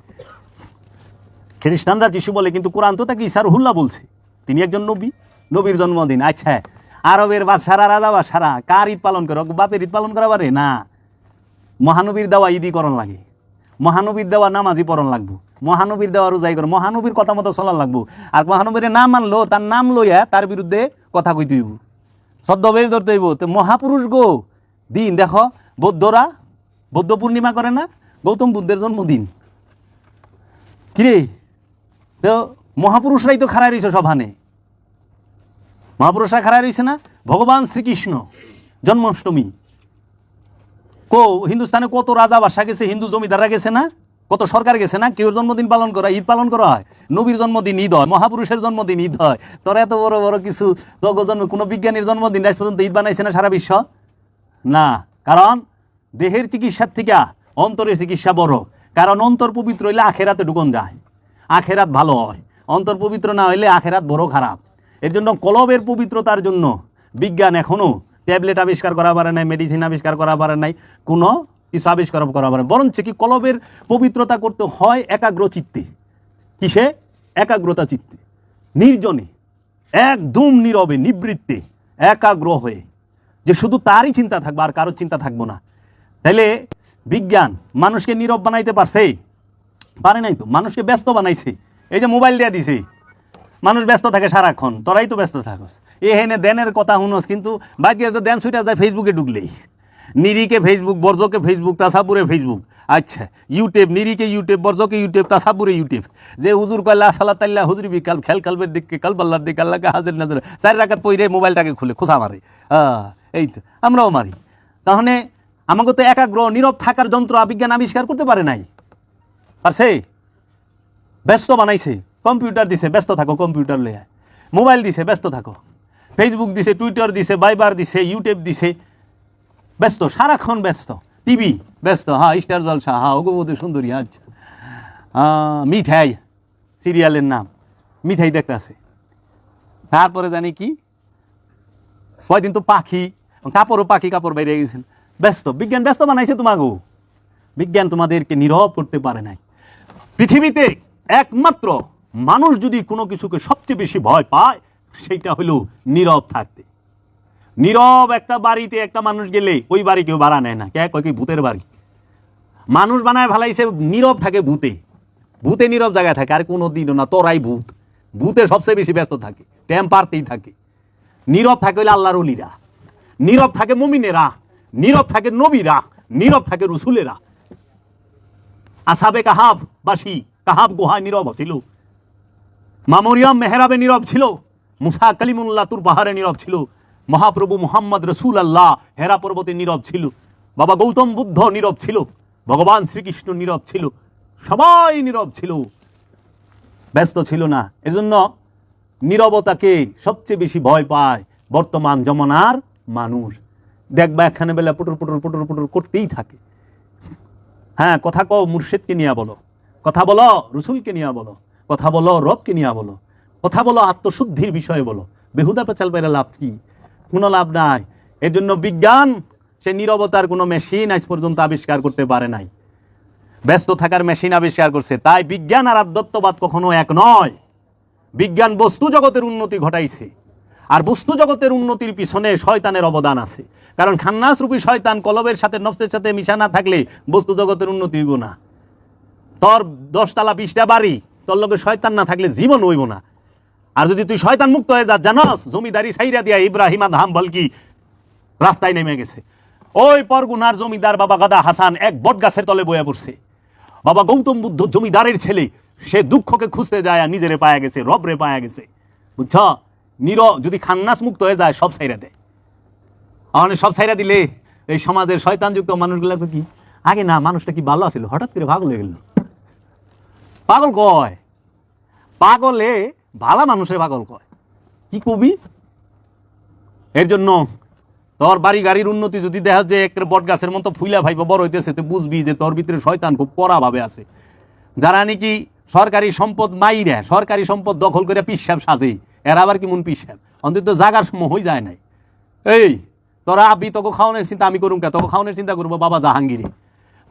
খ্রিস্টানরা যিশু বলে, কিন্তু কোরআন তো তাকে ঈসা রুহুল্লাহ বলছে, তিনি একজন নবী, নবীর জন্মদিন। আচ্ছা, আরবের বাদশারা, রাজা বাদশারা কার ঈদ পালন করে? বাপের ঈদ পালন করা পারে না। মহানবীর দেওয়া ঈদই করণ লাগে, মহানবীর দেওয়া নামাজই পড়ন লাগবো, মহানবীর দেওয়া রোজাই করে, মহানবীর কথা মতো চলার লাগবো। আর মহানবীর না মানলো, তার নাম লইয়া তার বিরুদ্ধে কথা কইতে হইব, ছদ্মবেশ ধরতে হইব। তো মহাপুরুষ গো দিন দেখো, বৌদ্ধরা বৌদ্ধ পূর্ণিমা করে না? গৌতম বুদ্ধের জন্মদিন। কিরে, তো মহাপুরুষরাই তো খাড়াই রয়েছে সভানে, মহাপুরুষরা খাড়াই রয়েছে না? ভগবান শ্রীকৃষ্ণ জন্মাষ্টমী, হিন্দুস্তানে কত রাজা বাদশা গেছে, হিন্দু জমিদাররা গেছে না, কত সরকার গেছে না, কেউ জন্মদিন পালন করা, ঈদ পালন করা হয়। নবীর জন্মদিন ঈদ হয়, মহাপুরুষের জন্মদিন ঈদ হয়। তোরা এত বড় বড় কিছু কোনো বিজ্ঞানীর জন্মদিন আজ পর্যন্ত ঈদ বানাইছে না সারা বিশ্ব? না, কারণ দেহের চিকিৎসার থেকে অন্তরের চিকিৎসা বড়। কারণ অন্তর পবিত্র হইলে আখেরাতে ঢুকন যায়, আখেরাত ভালো হয়। অন্তর পবিত্র না হইলে আখেরাত বড় খারাপ। এর জন্য কলবের পবিত্রতার জন্য বিজ্ঞান এখনও ট্যাবলেট আবিষ্কার করা পারে নাই, মেডিসিন আবিষ্কার করা পারে নাই, কোনো কিছু আবিষ্কার করা পারে। বরঞ্চ কি কলবের পবিত্রতা করতে হয় একাগ্র চিত্তে। কিসে? একাগ্রতা চিত্তে, নির্জনে, একদম নীরবে, নিবৃত্তে, একাগ্র হয়ে, যে শুধু তারই চিন্তা থাকবে, আর কারোর চিন্তা থাকবো না। তাইলে বিজ্ঞান মানুষকে নীরব বানাইতে পারছে? পারে নাই তো, মানুষকে ব্যস্ত বানাইছে। এই যে মোবাইল দেয়া দিছে, মানুষ ব্যস্ত থাকে সারাক্ষণ, তোরাই তো ব্যস্ত থাকস। এহেনে দেনের কথা শুনস, কিন্তু বাকি তো দেন সুইটা যায় ফেসবুকে ঢুকলেই। নিরিকে ফেসবুক, বর্জকে ফেসবুক, তাসাপুরে ফেসবুক। আচ্ছা, ইউটিউব, নিরিকে ইউটিউব, বর্জকে ইউটিউব, তাসাপুরে ইউটিউব। যে হুজুর কল্লা সাল্লাহ তাল্লাহ হুজুর বিকাল খেল কালবের দিকে কাল পাল্লার দিকে আল্লাহকে হাজির নাজর 4 রাকাত পইরে মোবাইলটাকে খুলে খোঁচা মারে। এই তো আমরাও মারি। তাহলে আমাকে তো একাগ্র নীরব থাকার যন্ত্র বিজ্ঞান আবিষ্কার করতে পারে নাই, পারছে? ব্যস্ত বানাইছে, কম্পিউটার দিছে, ব্যস্ত থাকো কম্পিউটার লইয়া, মোবাইল দিছে, ব্যস্ত থাকো, ফেসবুক দিছে, টুইটার দিছে, ভাইবার দিছে, ইউটিউব দিছে, ব্যস্ত, সারাক্ষণ ব্যস্ত, টিভি ব্যস্ত, হ্যাঁ স্টার জলসা, হ্যাঁ অগবতী সুন্দরী, আচ্ছা মিঠাই সিরিয়ালের নাম, মিঠাই দেখতেছে। তারপরে জানি কি কয়দিন তো পাখি, কাপড়ও পাখি, কাপড় বাইরে গেছেন, ব্যস্ত। বিজ্ঞান ব্যস্ত বানাইছে তোমাকে, বিজ্ঞান তোমাদেরকে নীরব করতে পারে নাই। পৃথিবীতে একমাত্র মানুষ যদি কোনো কিছুকে সবচেয়ে বেশি ভয় পায়, সেইটা হলো নীরব থাকতে। নীরব একটা বাড়িতে একটা মানুষ গেলে ওই বাড়ি কেউ ভাড়া নেয় না। কে কয় কি ভূতের বাড়ি? মানুষ বানায় ফেলাইছে, নীরব থাকে ভূতে, ভূতে নীরব জায়গায় থাকে। আর কোনো দিনও না, তোরাই ভূত, ভূতে সবচেয়ে বেশি ব্যস্ত থাকে, ট্যাম পারতেই থাকে। নীরব থাকে হইলে আল্লাহর ওলিরা, নীরব থাকে মুমিনেরা, নীরব থাকে নবীরা, নীরব থাকে রসুলেরা। আসাবে কাহাব বাসী কাহাব গুহায় নীরব ছিল, মা মরিয়ম মেহরাবে নীরব ছিল, মুসা কালিমুল্লাহ তুর পাহাড়ে নীরব ছিল, মহাপ্রভু মুহাম্মদ রসুল আল্লাহ হেরা পর্বতে নীরব ছিল, বাবা গৌতম বুদ্ধ নীরব ছিল, ভগবান শ্রীকৃষ্ণ নীরব ছিল, সবাই নীরব ছিল, ব্যস্ত ছিল না। এজন্য নীরবতাকে সবচেয়ে বেশি ভয় পায় বর্তমান জমানার মানুষ। দেখবা একখানে বেলা পুটুর পুটুর পুটুর পুটুর করতেই থাকে। হ্যাঁ, কথা কও মুর্শিদকে নিয়ে বলো, কথা বলো রসুলকে নিয়ে বলো, কথা বলো রবকে নিয়ে বলো, কথা বলো আত্মশুদ্ধির বিষয়ে বলো। বেহুদা পেঁচাল পেরে লাভ কি? কোনো লাভ নাই। এর জন্য বিজ্ঞান সে নীরবতার কোনো মেশিন আজ পর্যন্ত আবিষ্কার করতে পারে নাই, ব্যস্ত থাকার মেশিন আবিষ্কার করছে। তাই বিজ্ঞান আর আধ্যাত্মবাদ কখনো এক নয়। বিজ্ঞান বস্তু জগতের উন্নতি ঘটাইছে, আর বস্তু জগতের উন্নতির পিছনে শয়তানের অবদান আছে। কারণ খান্নাস রূপী শয়তান কলবের সাথে নফসের সাথে মিশা না থাকলে বস্তু জগতের উন্নতি হইব না। তোর 10 তলা 20টা বাড়ি, তোর লগে শয়তান না থাকলে জীবন হইব না। আর যদি তুই শয়তান মুক্ত হয়ে যা, জানাস জমিদারি সাইরা দিয়া ইব্রাহিম আদহাম বলকি রাস্তায় নেমে গেছে। ওই পরগুনার জমিদার বাবা গাদা হাসান এক বট গাছের তলে বয়ে পড়ছে। বাবা গৌতম বুদ্ধ জমিদারের ছেলে, সে দুঃখকে খুঁজতে যায়, নিজেরে পায়া গেছে, রবরে পায়া গেছে। বুঝছ? যদি খান্নাস মুক্ত হয়ে যায় সব ছাইরা দেয়। মানে সব ছাইরা দিলে এই সমাজের শয়তানযুক্ত মানুষগুলো কি আগে না মানুষটা কি ভালো আছিল, হঠাৎ করে পাগল হয়ে গেল। পাগল কয়, পাগলে ভালা মানুষের পাগল কয়। কি কবি? এর জন্য তোর বাড়ি গাড়ির উন্নতি যদি দেখা যে একটা বট গাছের মতো ফুইলা ভাইবা বড় হইতেছে, তো বুঝবি যে তোর ভিতরে শয়তান খুব কড়া ভাবে আছে। যারা নাকি সরকারি সম্পদ মাইরা সরকারি সম্পদ দখল করে পিসাব সাজে, এরা আবার কেমন পিসাব? অন্তত জাগার সময় হয়ে যায় নাই। এই তোরা আবি তোকে খাওয়ানোর চিন্তা আমি করুম কে? তোকে খাওয়ানোর চিন্তা করবো বাবা জাহাঙ্গীরে।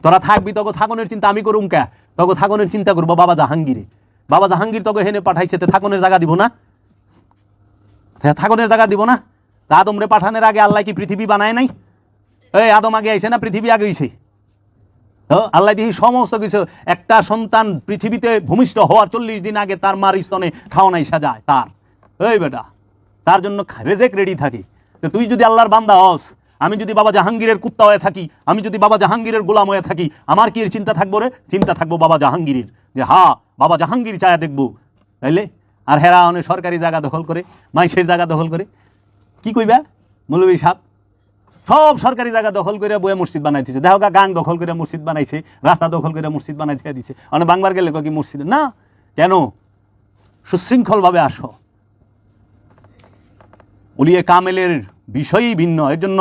তোরা থাকবি তোকে থাকনের চিন্তা আমি করুম কে? তোকে থাকনের চিন্তা করবো বাবা জাহাঙ্গীরে। বাবা জাহাঙ্গীর তোকে হেনে পাঠাইছে, তে থাকনের জায়গা দিব না? থাকনের জায়গা দিব না? তা আদমরে পাঠানোর আগে আল্লাহ কি পৃথিবী বানায় নাই? এই আদম আগে আইছে না পৃথিবী আগে হইছে? আল্লাহ দিয়ে সমস্ত কিছু। একটা সন্তান পৃথিবীতে ভূমিষ্ঠ হওয়ার 40 দিন আগে তার মার স্তনে খাওয়ানাই সাজায় তার। এই বেটা, তার জন্য রেজেক রেডি থাকে। তো তুই যদি আল্লাহর বান্দা হস, আমি যদি বাবা জাহাঙ্গীরের কুত্তা হয়ে থাকি, আমি যদি বাবা জাহাঙ্গীরের গোলাম হয়ে থাকি, আমার কি এর চিন্তা থাকবো রে? চিন্তা থাকবো বাবা জাহাঙ্গীরের, যে হা বাবা জাহাঙ্গীর চায়া দেখবো, তাইলে। আর হেরা অনেক সরকারি জায়গা দখল করে, মাইসের জায়গা দখল করে, কি কইবা মৌলবী সাহেব? সব সরকারি জায়গা দখল করে বয়ে মসজিদ বানাইতেছে। দেখো গাং দখল করে মসজিদ বানাইছে, রাস্তা দখল করে মসজিদ বানাইতে দিচ্ছে। অনেক বাংলার গেলে কি মসজিদ না? কেন? সুশৃঙ্খলভাবে আসো। উলিয়ে কামেলের বিষয়ই ভিন্ন। এর জন্য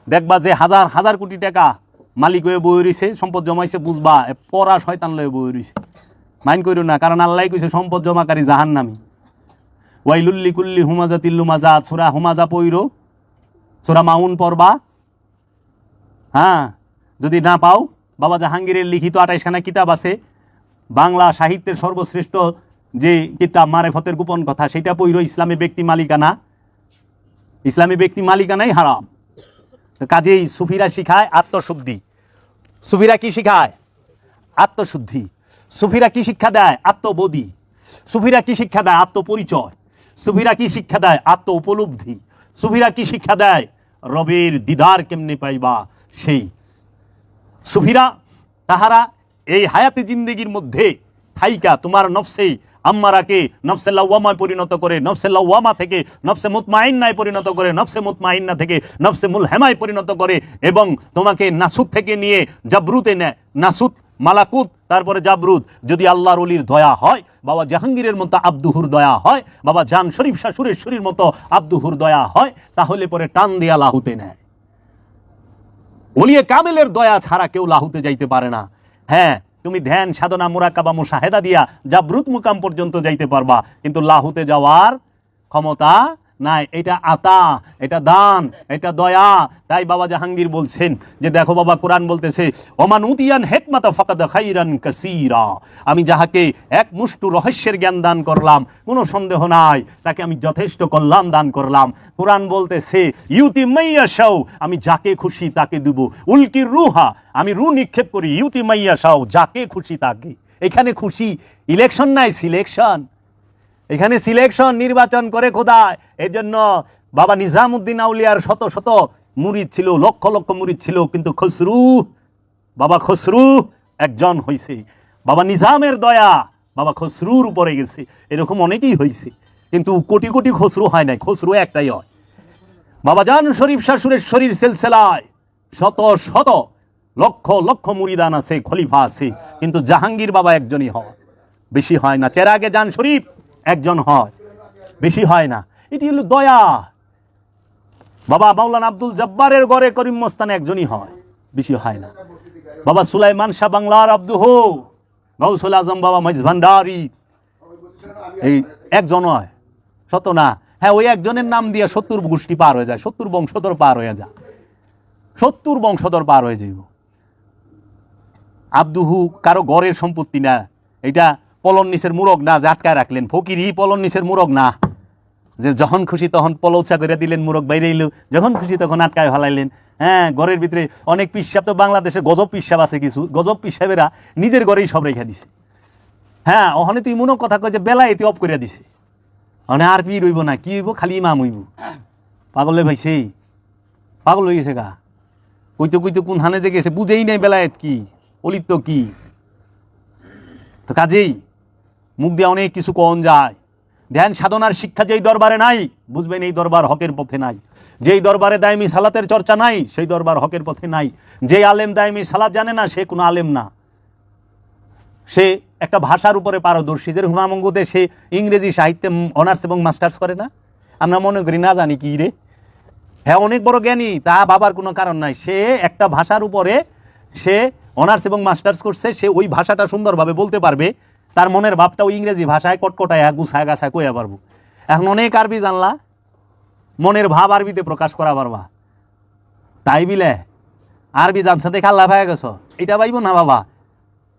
দেখবা যে হাজার হাজার কোটি টাকা মালিক হয়ে বই রয়েছে, সম্পদ জমাইছে, বুঝবা পড়া শয়তান লয়ে বই রয়েছে। মাইন্ড করো না, কারণ আল্লাহ কইছে সম্পদ জমাকারী জাহান্নামী। ওয়াইলুল্লি কুল্লি হুমাজা তিল্লু মাজাত, সূরা হুমাজা পইরো, সূরা মাউন পড়বা। হ্যাঁ, যদি না পাও, বাবা জাহাঙ্গীরের লিখিত 28খানা কিতাব আছে। বাংলা সাহিত্যের সর্বশ্রেষ্ঠ যে কিতাব মারেফতের গোপন কথা, সেটা পইরো। ইসলামী ব্যক্তি মালিকানা, ইসলামী ব্যক্তি মালিকানাই হারাম। কাজেই সুফিরা শিখায় আত্মশুদ্ধি। সুফিরা কি শিখায়? আত্মশুদ্ধি। সুফিরা কি শিক্ষা দেয়? আত্মবোধি। সুফিরা কি শিক্ষা দেয়? আত্মপরিচয়। সুফিরা কি শিক্ষা দেয়? আত্ম উপলব্ধি। সুফিরা কি শিক্ষা দেয়? রবের দিদার কেমনে পাইবা সেই। সুফিরা তাহারা এই হায়াতে জিন্দেগির মধ্যে থাইকা তোমার নফসে আম্মারাকে নফসে লাওয়ামায় পরিণত করে, নফসে লাওয়ামা থেকে নফসে মুতমাইন্নায় পরিণত করে, নফসে মুতমাইন্না থেকে নফসে মুলহেমায় পরিণত করে, এবং তোমাকে নাসুত থেকে নিয়ে জাবরুতে নেয়। নাসুত, মালাকুত, তারপরে জাবরুত। যদি আল্লাহর ওলির দয়া হয়, বাবা জাহাঙ্গীরের মতো আব্দুহুর দয়া হয়, বাবা জান শরীফ শাহ সুরেশ্বরীর মতো আব্দুহুর দয়া হয়, তাহলে পরে টান দিয়া লাহুতে নেয়। ওলিয়ে কামেলের দয়া ছাড়া কেউ লাহুতে যাইতে পারে না। হ্যাঁ, তুমি ধ্যান সাধনা মুরাকাবা মুশাহেদা দিয়া জাবরুত মুকাম পর্যন্ত যাইতে পারবা, কিন্তু লাহুতে যাওয়ার ক্ষমতা নাই। এটা আতা, এটা দান, এটা দয়া। তাই বাবা জাহাঙ্গীর বলছেন যে দেখো বাবা, কোরআন বলতেছে ওমান উতিয়ান হিকমাতা ফাকাদ খাইরান কাসীরা। আমি যাহাকে এক মুষ্টি রহস্যের জ্ঞান দান করলাম, কোনো সন্দেহ নাই তাকে আমি যথেষ্ট কল্যাণ দান করলাম। কোরআন বলতেছে ইউতি মাইয়াশাও, আমি যাকে খুশি তাকে দেব। উলকির রুহা, আমি রু নিক্ষেপ করি। ইউতি মাইয়াশাও, যাকে খুশি তাকে। এখানে খুশি, ইলেকশন নাই, সিলেকশন। এখানে সিলেকশন, নির্বাচন করে খোদায়। এর জন্য বাবা নিজামউদ্দিন আউলিয়ার শত শত মুরিদ ছিল, লক্ষ লক্ষ মুরিদ ছিল, কিন্তু খসরু, বাবা খসরু একজন হইছে। বাবা নিজামের দয়া বাবা খসরুর উপরে গেছে। এরকম অনেকেই হয়েছে, কিন্তু কোটি কোটি খসরু হয় নাই, খসরু একটাই হয়। বাবা জান শরীফ শাহ সুরেশ্বরীর সিলসিলায় শত শত লক্ষ লক্ষ মুরিদান আছে, খলিফা আছে, কিন্তু জাহাঙ্গীর বাবা একজনই হয়, বেশি হয় না। চেরাগে জান শরীফ একজন হয়, বেশি হয় না। এটি হলো দয়া। বাবা মাওলানা আব্দুল জব্বারের গড়ে করিম মস্তান একজনই হয়, বেশি হয় না। বাবা সুলাইমান শাহ বাংলার আব্দুহ, গৌসুল আজম বাবা মহিজ ভান্ডারী, এই একজন হয়, শত না। হ্যাঁ, ওই একজনের নাম দিয়ে 70 গোষ্ঠী পার হয়ে যায়, 70 বংশধর পার হয়ে যায়, 70 বংশধর পার হয়ে যাইব। আব্দুহু কারো গড়ের সম্পত্তি না, এটা পলন নিচের মুরগ না যে আটকায় রাখলেন। ফকিরই পলন নিচের মুরগ না যে যখন খুশি তখন পলৌচা করে দিলেন, মুরগ বাইরে এলো, যখন খুশি তখন আটকায় ফেলাইলেন। হ্যাঁ, ঘরের ভিতরে অনেক পিসাব তো বাংলাদেশে গজব পিসাব আছে, কিছু গজব পিসাবেরা নিজের ঘরেই সব রেখে দিছে। হ্যাঁ, ওখানে তুই মনে কথা কয় যে বেলা এটি অফ করে দিছে, মানে আর পি রইব না, কি হইব, খালি ইমাম হইব। পাগলে ভাইছে, পাগল হয়ে গেছে গা। কইতো কইতো কোন হানে যে গেছে, বুঝেই নাই বেলায়েত কি, অলিত কি। তো কাজেই মুখ দিয়ে অনেক কিছু কন যায়। ধ্যান সাধনার শিক্ষা যেই দরবারে নাই, বুঝবেন এই দরবার হকের পথে নাই। যেই দরবারে দায়মি সালাতের চর্চা নাই, সেই দরবার হকের পথে নাই। যেই আলেম দায়মি সালাত জানে না, সে কোনো আলেম না, সে একটা ভাষার উপরে পারদর্শী। যেরকম হুমায়ুন দেশে ইংরেজি সাহিত্যে অনার্স এবং মাস্টার্স করে না, আমরা মনে করি না জানি কি রে, হ্যাঁ অনেক বড় জ্ঞানী, তা বাবার কোনো কারণ নাই। সে একটা ভাষার উপরে সে অনার্স এবং মাস্টার্স করছে, সে ওই ভাষাটা সুন্দরভাবে বলতে পারবে, তার মনের ভাবটা ওই ইংরেজি ভাষায় কটকটায় গুছায় গাছায় কইয়া পারবো। এখন অনেক আরবি জানলা, মনের ভাব আরবিতে প্রকাশ করা পারবা, তাই বিলে আরবি জানছে দেখে আল্লাহ ভাইয়া গেছ এটা পাইব না বাবা।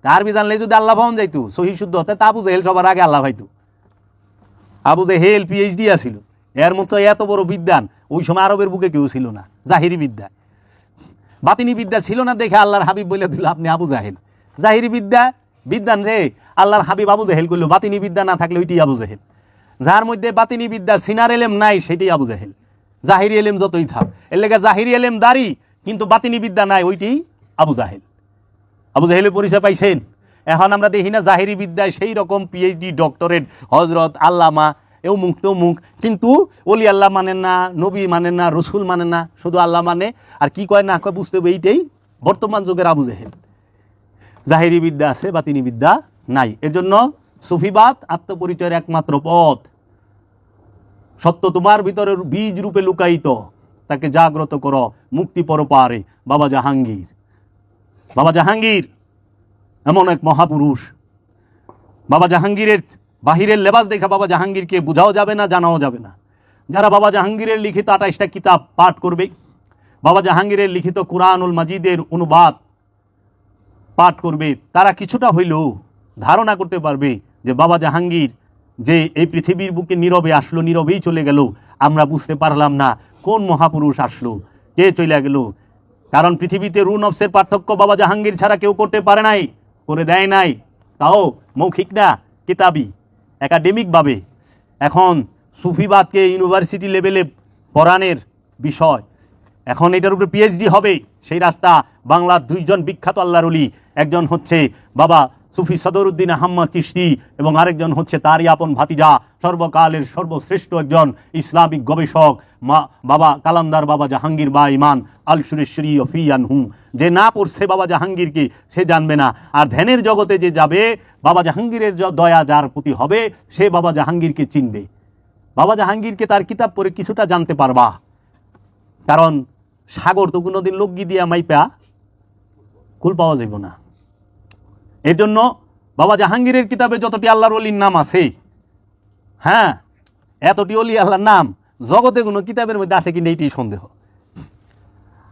আরবি জানলে যদি আল্লাহ পাওয়া যাইতো সহি শুদ্ধ হতে, তা আবু জেহেল সবার আগে আল্লাহ পাইতো। আবু জেহেল পিএইচডি আছিল, এর মতো এত বড় বিদ্যান ওই সময় আরবের বুকে কেউ ছিল না। জাহিরি বিদ্যা, বাতিনি বিদ্যা ছিল না দেখে আল্লাহর হাবিব বলে দিল আপনি আবু জাহেল। জাহিরি বিদ্যা বিদ্যান রে আল্লাহর হাবিব আবু জাহেল করলো, বাতিনি বিদ্যা না থাকলে ওইটি আবু জাহেল। যার মধ্যে বাতিনি বিদ্যা সিনার এলেম নাই সেটাই আবু জাহেল। জাহিরি এলেম যতই থাক, এর লেগে জাহিরি এলেম দাঁড়ি কিন্তু বাতিনি বিদ্যা নাই, ওইটি আবু জাহেল। আবু জাহেলের পরিচয় পাইছেন। এখন আমরা দেখি না জাহিরি বিদ্যায় সেই রকম পিএইচডি ডক্টরেট হজরত আল্লামা এও মুখ তো মুখ, কিন্তু ওলি আল্লাহ মানেন না, নবী মানেন না, রসুল মানেন না, শুধু আল্লাহ মানে। আর কি কয় না কয় বুঝতে হবে, এইটাই বর্তমান যুগের আবু জাহেল। জাহিরি বিদ্যা আছে, বাতিনি বিদ্যা নাই। এর জন্য সুফিবাদ আত্মপরিচয়ের একমাত্র পথ। সত্য তোমার ভিতরে বীজ রূপে লুকায়িত, তাকে জাগ্রত করো মুক্তি পরপারে। বাবা জাহাঙ্গীর, বাবা জাহাঙ্গীর এমন এক মহাপুরুষ। বাবা জাহাঙ্গীরের বাহিরের লেবাস দেখা বাবা জাহাঙ্গীরকে বোঝাও যাবে না, জানাও যাবে না। যারা বাবা জাহাঙ্গীরের লিখিত 28টা কিতাব পাঠ করবে, বাবা জাহাঙ্গীরের লিখিত কুরআনুল মাজিদের অনুবাদ পাঠ করবে, তারা কিছুটা হইলেও ধারণা করতে পারবে যে বাবা জাহাঙ্গীর যে এই পৃথিবীর বুকে নীরবে আসলো, নীরবেই চলে গেল। আমরা বুঝতে পারলাম না কোন মহাপুরুষ আসলো, কে চলে গেল। কারণ পৃথিবীতে রু নফসের পার্থক্য বাবা জাহাঙ্গীর ছাড়া কেউ করতে পারে নাই, করে দেয় নাই, তাও মৌখিক না, কিতাবি একাডেমিকভাবে। এখন সুফিবাদকে ইউনিভার্সিটি লেভেলে পড়ানোর বিষয়, এখন এটার উপরে পিএইচডি হবে। সেই রাস্তা বাংলার দুইজন বিখ্যাত আল্লাহর ওলি, একজন হচ্ছে বাবা সুফি সদরুদ্দিন আহমদ চিশতি এবং আরেকজন হচ্ছে তারই আপন ভাতিজা, সর্বকালের সর্বশ্রেষ্ঠ একজন ইসলামিক গবেষক বাবা কালান্দার বাবা জাহাঙ্গীর বা ইমান আল সুরেশ্বরী ফিয়ান হুম। যে না পড়ছে বাবা জাহাঙ্গীরকে সে জানবে না। আর ধ্যানের জগতে যে যাবে, বাবা জাহাঙ্গীরের দয়া যার প্রতি হবে, সে বাবা জাহাঙ্গীরকে চিনবে। বাবা জাহাঙ্গীরকে তার কিতাব পড়ে কিছুটা জানতে পারবা, কারণ সাগর তো কোনোদিন লগ্গি দিয়া মাইপা কুল পাওয়া যাব না। এর জন্য বাবা জাহাঙ্গীরের কিতাবে যতটি আল্লাহর ওলির নাম আছে, হ্যাঁ এতটি ওলি আল্লাহর নাম জগতে কোনো কিতাবের মধ্যে আছে কিনা এইটাই সন্দেহ।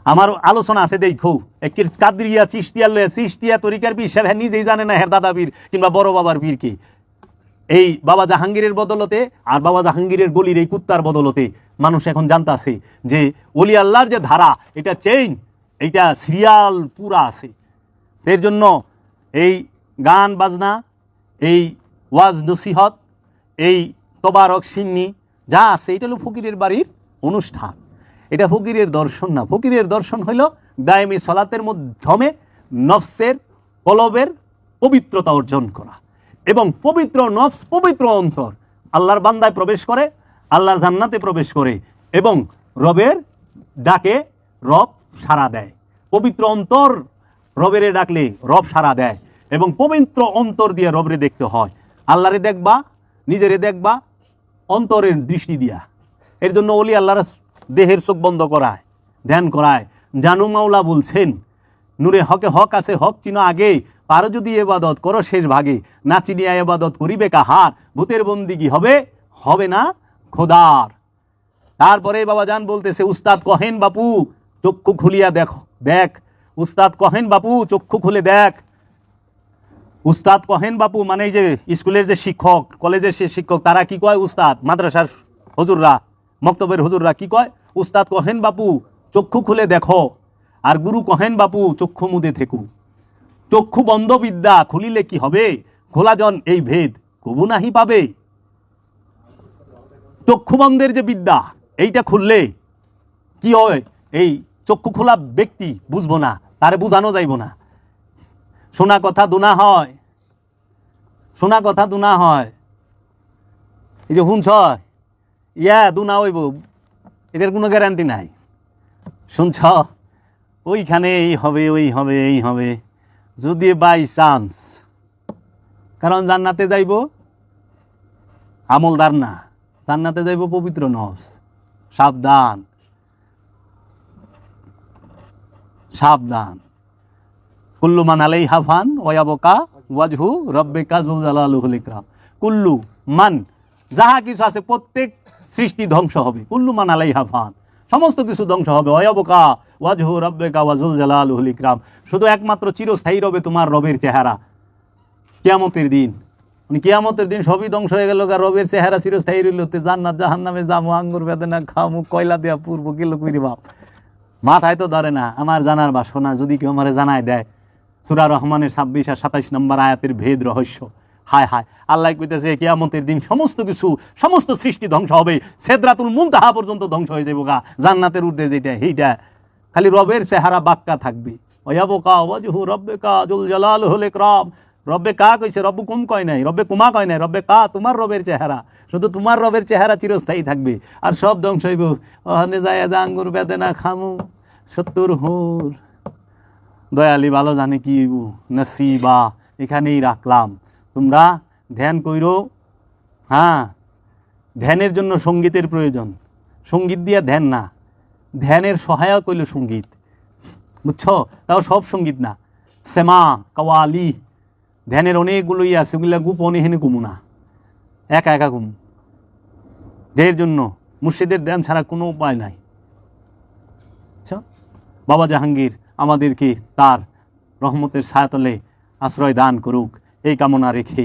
আমার আলোচনা আছে দেখো, কাদরিয়া চিশতিয়া লয়ে চিশতিয়া তরিকার পীর সাহেব নিজেই জানে না হের দাদা পীর কিংবা বড় বাবার পীর কি। এই বাবা জাহাঙ্গীরের বদলতে আর বাবা জাহাঙ্গীরের গলির এই কুত্তার বদলতে মানুষ এখন জানতাছে যে ওলি আল্লাহর যে ধারা, এটা চেইন, এইটা সিরিয়াল পুরা আছে। এর জন্য এই গান বাজনা, এই ওয়াজ নসিহত, এই তবারক সিন্নি যা আছে, এটা হলো ফকিরের বাড়ির অনুষ্ঠান। এটা ফকিরের দর্শন না। ফকিরের দর্শন হইল দায়েমি সলাতের মাধ্যমে নফসের কলবের পবিত্রতা অর্জন করা, এবং পবিত্র নফস পবিত্র অন্তর আল্লাহর বান্দায় প্রবেশ করে, আল্লাহর জান্নাতে প্রবেশ করে, এবং রবের ডাকে রব সাড়া দেয়। পবিত্র অন্তর রবেরে ডাকলে রব সাড়া দেয়, এবং পবিত্র অন্তর দিয়ে রবরে দেখতে হয়। আল্লাহরে দেখবা, নিজেরে দেখবা অন্তরের দৃষ্টি দিয়া। এর জন্য ওলি আল্লাহর দেহের চোখ বন্ধ করায়, ধ্যান করায়। জানু মাওলা বলছেন, নূরে হকে হক আছে, হক চিনো আগে, পারো যদি এবাদত করো শেষ ভাগে, না চিনিয়া এবাদত করিবে কাহার, ভূতের বন্দিগি হবে, হবে না খোদার। তারপরে বাবা জান বলতেছে, উস্তাদ কহেন বাপু চক্ষু খুলিয়া দেখো, দেখ। উস্তাদ কহেন বাপু চক্ষু খুলে দেখ। উস্তাদ কহেন বাপু মানে এই যে স্কুলের যে শিক্ষক, কলেজের সে শিক্ষক, তারা কি কয় উস্তাদ, মাদ্রাসার হুজুররা, মক্তবের হুজুররা কি কয়, উস্তাদ কহেন বাপু চক্ষু খুলে দেখো। আর গুরু কহেন বাপু চক্ষু মুদে থেকু। চক্ষু বন্ধ বিদ্যা, খুলিলে কি হবে, খোলাজন এই ভেদ কবু নাহি পাবে। চক্ষু বন্ধের যে বিদ্যা, এইটা খুললে কি হয়, এই চক্ষু খোলা ব্যক্তি বুঝবো না, তারে বুঝানো যাইব না। শোনা কথা দুনা হয়, শোনা কথা দুনা হয়। এই যে শুনছ ইয়া দুনা হইব, এটার কোনো গ্যারান্টি নাই। শুনছ ওইখানে এই হবে, ওই হবে, এই হবে, যদি বাই চান্স, কারণ জান্নাতে যাইব আমলদার না, জান্নাতে যাইব পবিত্র নফস। সাবধান, সাবধান। কুল্লু মান আলাইহা ফান ওয়া ইয়াবকা ওয়াজহু রাব্বিকা যুল জালালিল ইকরাম। কুল্লু মান, যাহা কিছু আছে প্রত্যেক সৃষ্টি ধ্বংস হবে। কুল্লু মান আলাইহা ফান, সমস্ত কিছু ধ্বংস হবে। ওয়া ইয়াবকা ওয়াজহু রাব্বিকা ওয়া যুল জালালিল ইকরাম, শুধু একমাত্র চিরস্থায়ী রবে তোমার রবের চেহারা। কিয়ামতের দিন, কিয়ামতের দিন সবই ধ্বংস হয়ে গেল, রবের চেহারা চিরস্থায়ী রইল। জান্নাত জাহান্নামে যাবো, আঙ্গুর বেদনা খামু, কয়লা দেয়া পূর্ব গেল কইরে বাপ, মাথায় তো ধরে না। আমার জানার বাসনা, যদি কেউ আমারে জানায় দেয় সূরা রহমানের 26 আর 27 নম্বর আয়াতের ভেদ রহস্য। হায় হায়, আল্লাহ কইতেছে কিয়ামতের দিন সমস্ত কিছু, সমস্ত সৃষ্টি ধ্বংস হবে, সিদরাতুল মুনতাহা পর্যন্ত ধ্বংস হয়ে যাবে গা। জান্নাতের ঊর্ধ্বে যেটা সেইটা, খালি রবের চেহারা বাক্কা থাকবে। ওয়ায়াবকা ওয়াজহু রাব্বিকা যুল জালালিল ইকরাম। রব্বে কা কইছে, রব্বু কুম কয় নাই, রব্বে কুমা কয় নাই, রব্বে কা, তোমার রবের চেহারা, শুধু তোমার রবের চেহারা চিরস্থায়ী থাকবে, আর সব ধ্বংস হইব। ওখানে যায় আঙ্গুর বেদনা খামু 70 হুর। দয়ালি ভালো জানে কি নসিবা, এখানেই রাখলাম। তোমরা ধ্যান কইরো। হ্যাঁ, ধ্যানের জন্য সঙ্গীতের প্রয়োজন। সঙ্গীত দিয়া ধ্যান না, ধ্যানের সহায়ক হইল সঙ্গীত, বুঝছো? তাও সব সঙ্গীত না, সেমা কাওয়ালি, ধ্যানের অনেকগুলোই আছে, ওগুলা গোপন এখানে কুমু না, একা একা কুমু। যের জন্য মুর্শিদের ধ্যান ছাড়া কোনো উপায় নাই। বাবা জাহাঙ্গীর আমাদেরকে তার রহমতের ছায়াতলে আশ্রয় দান করুক, এই কামনা রেখে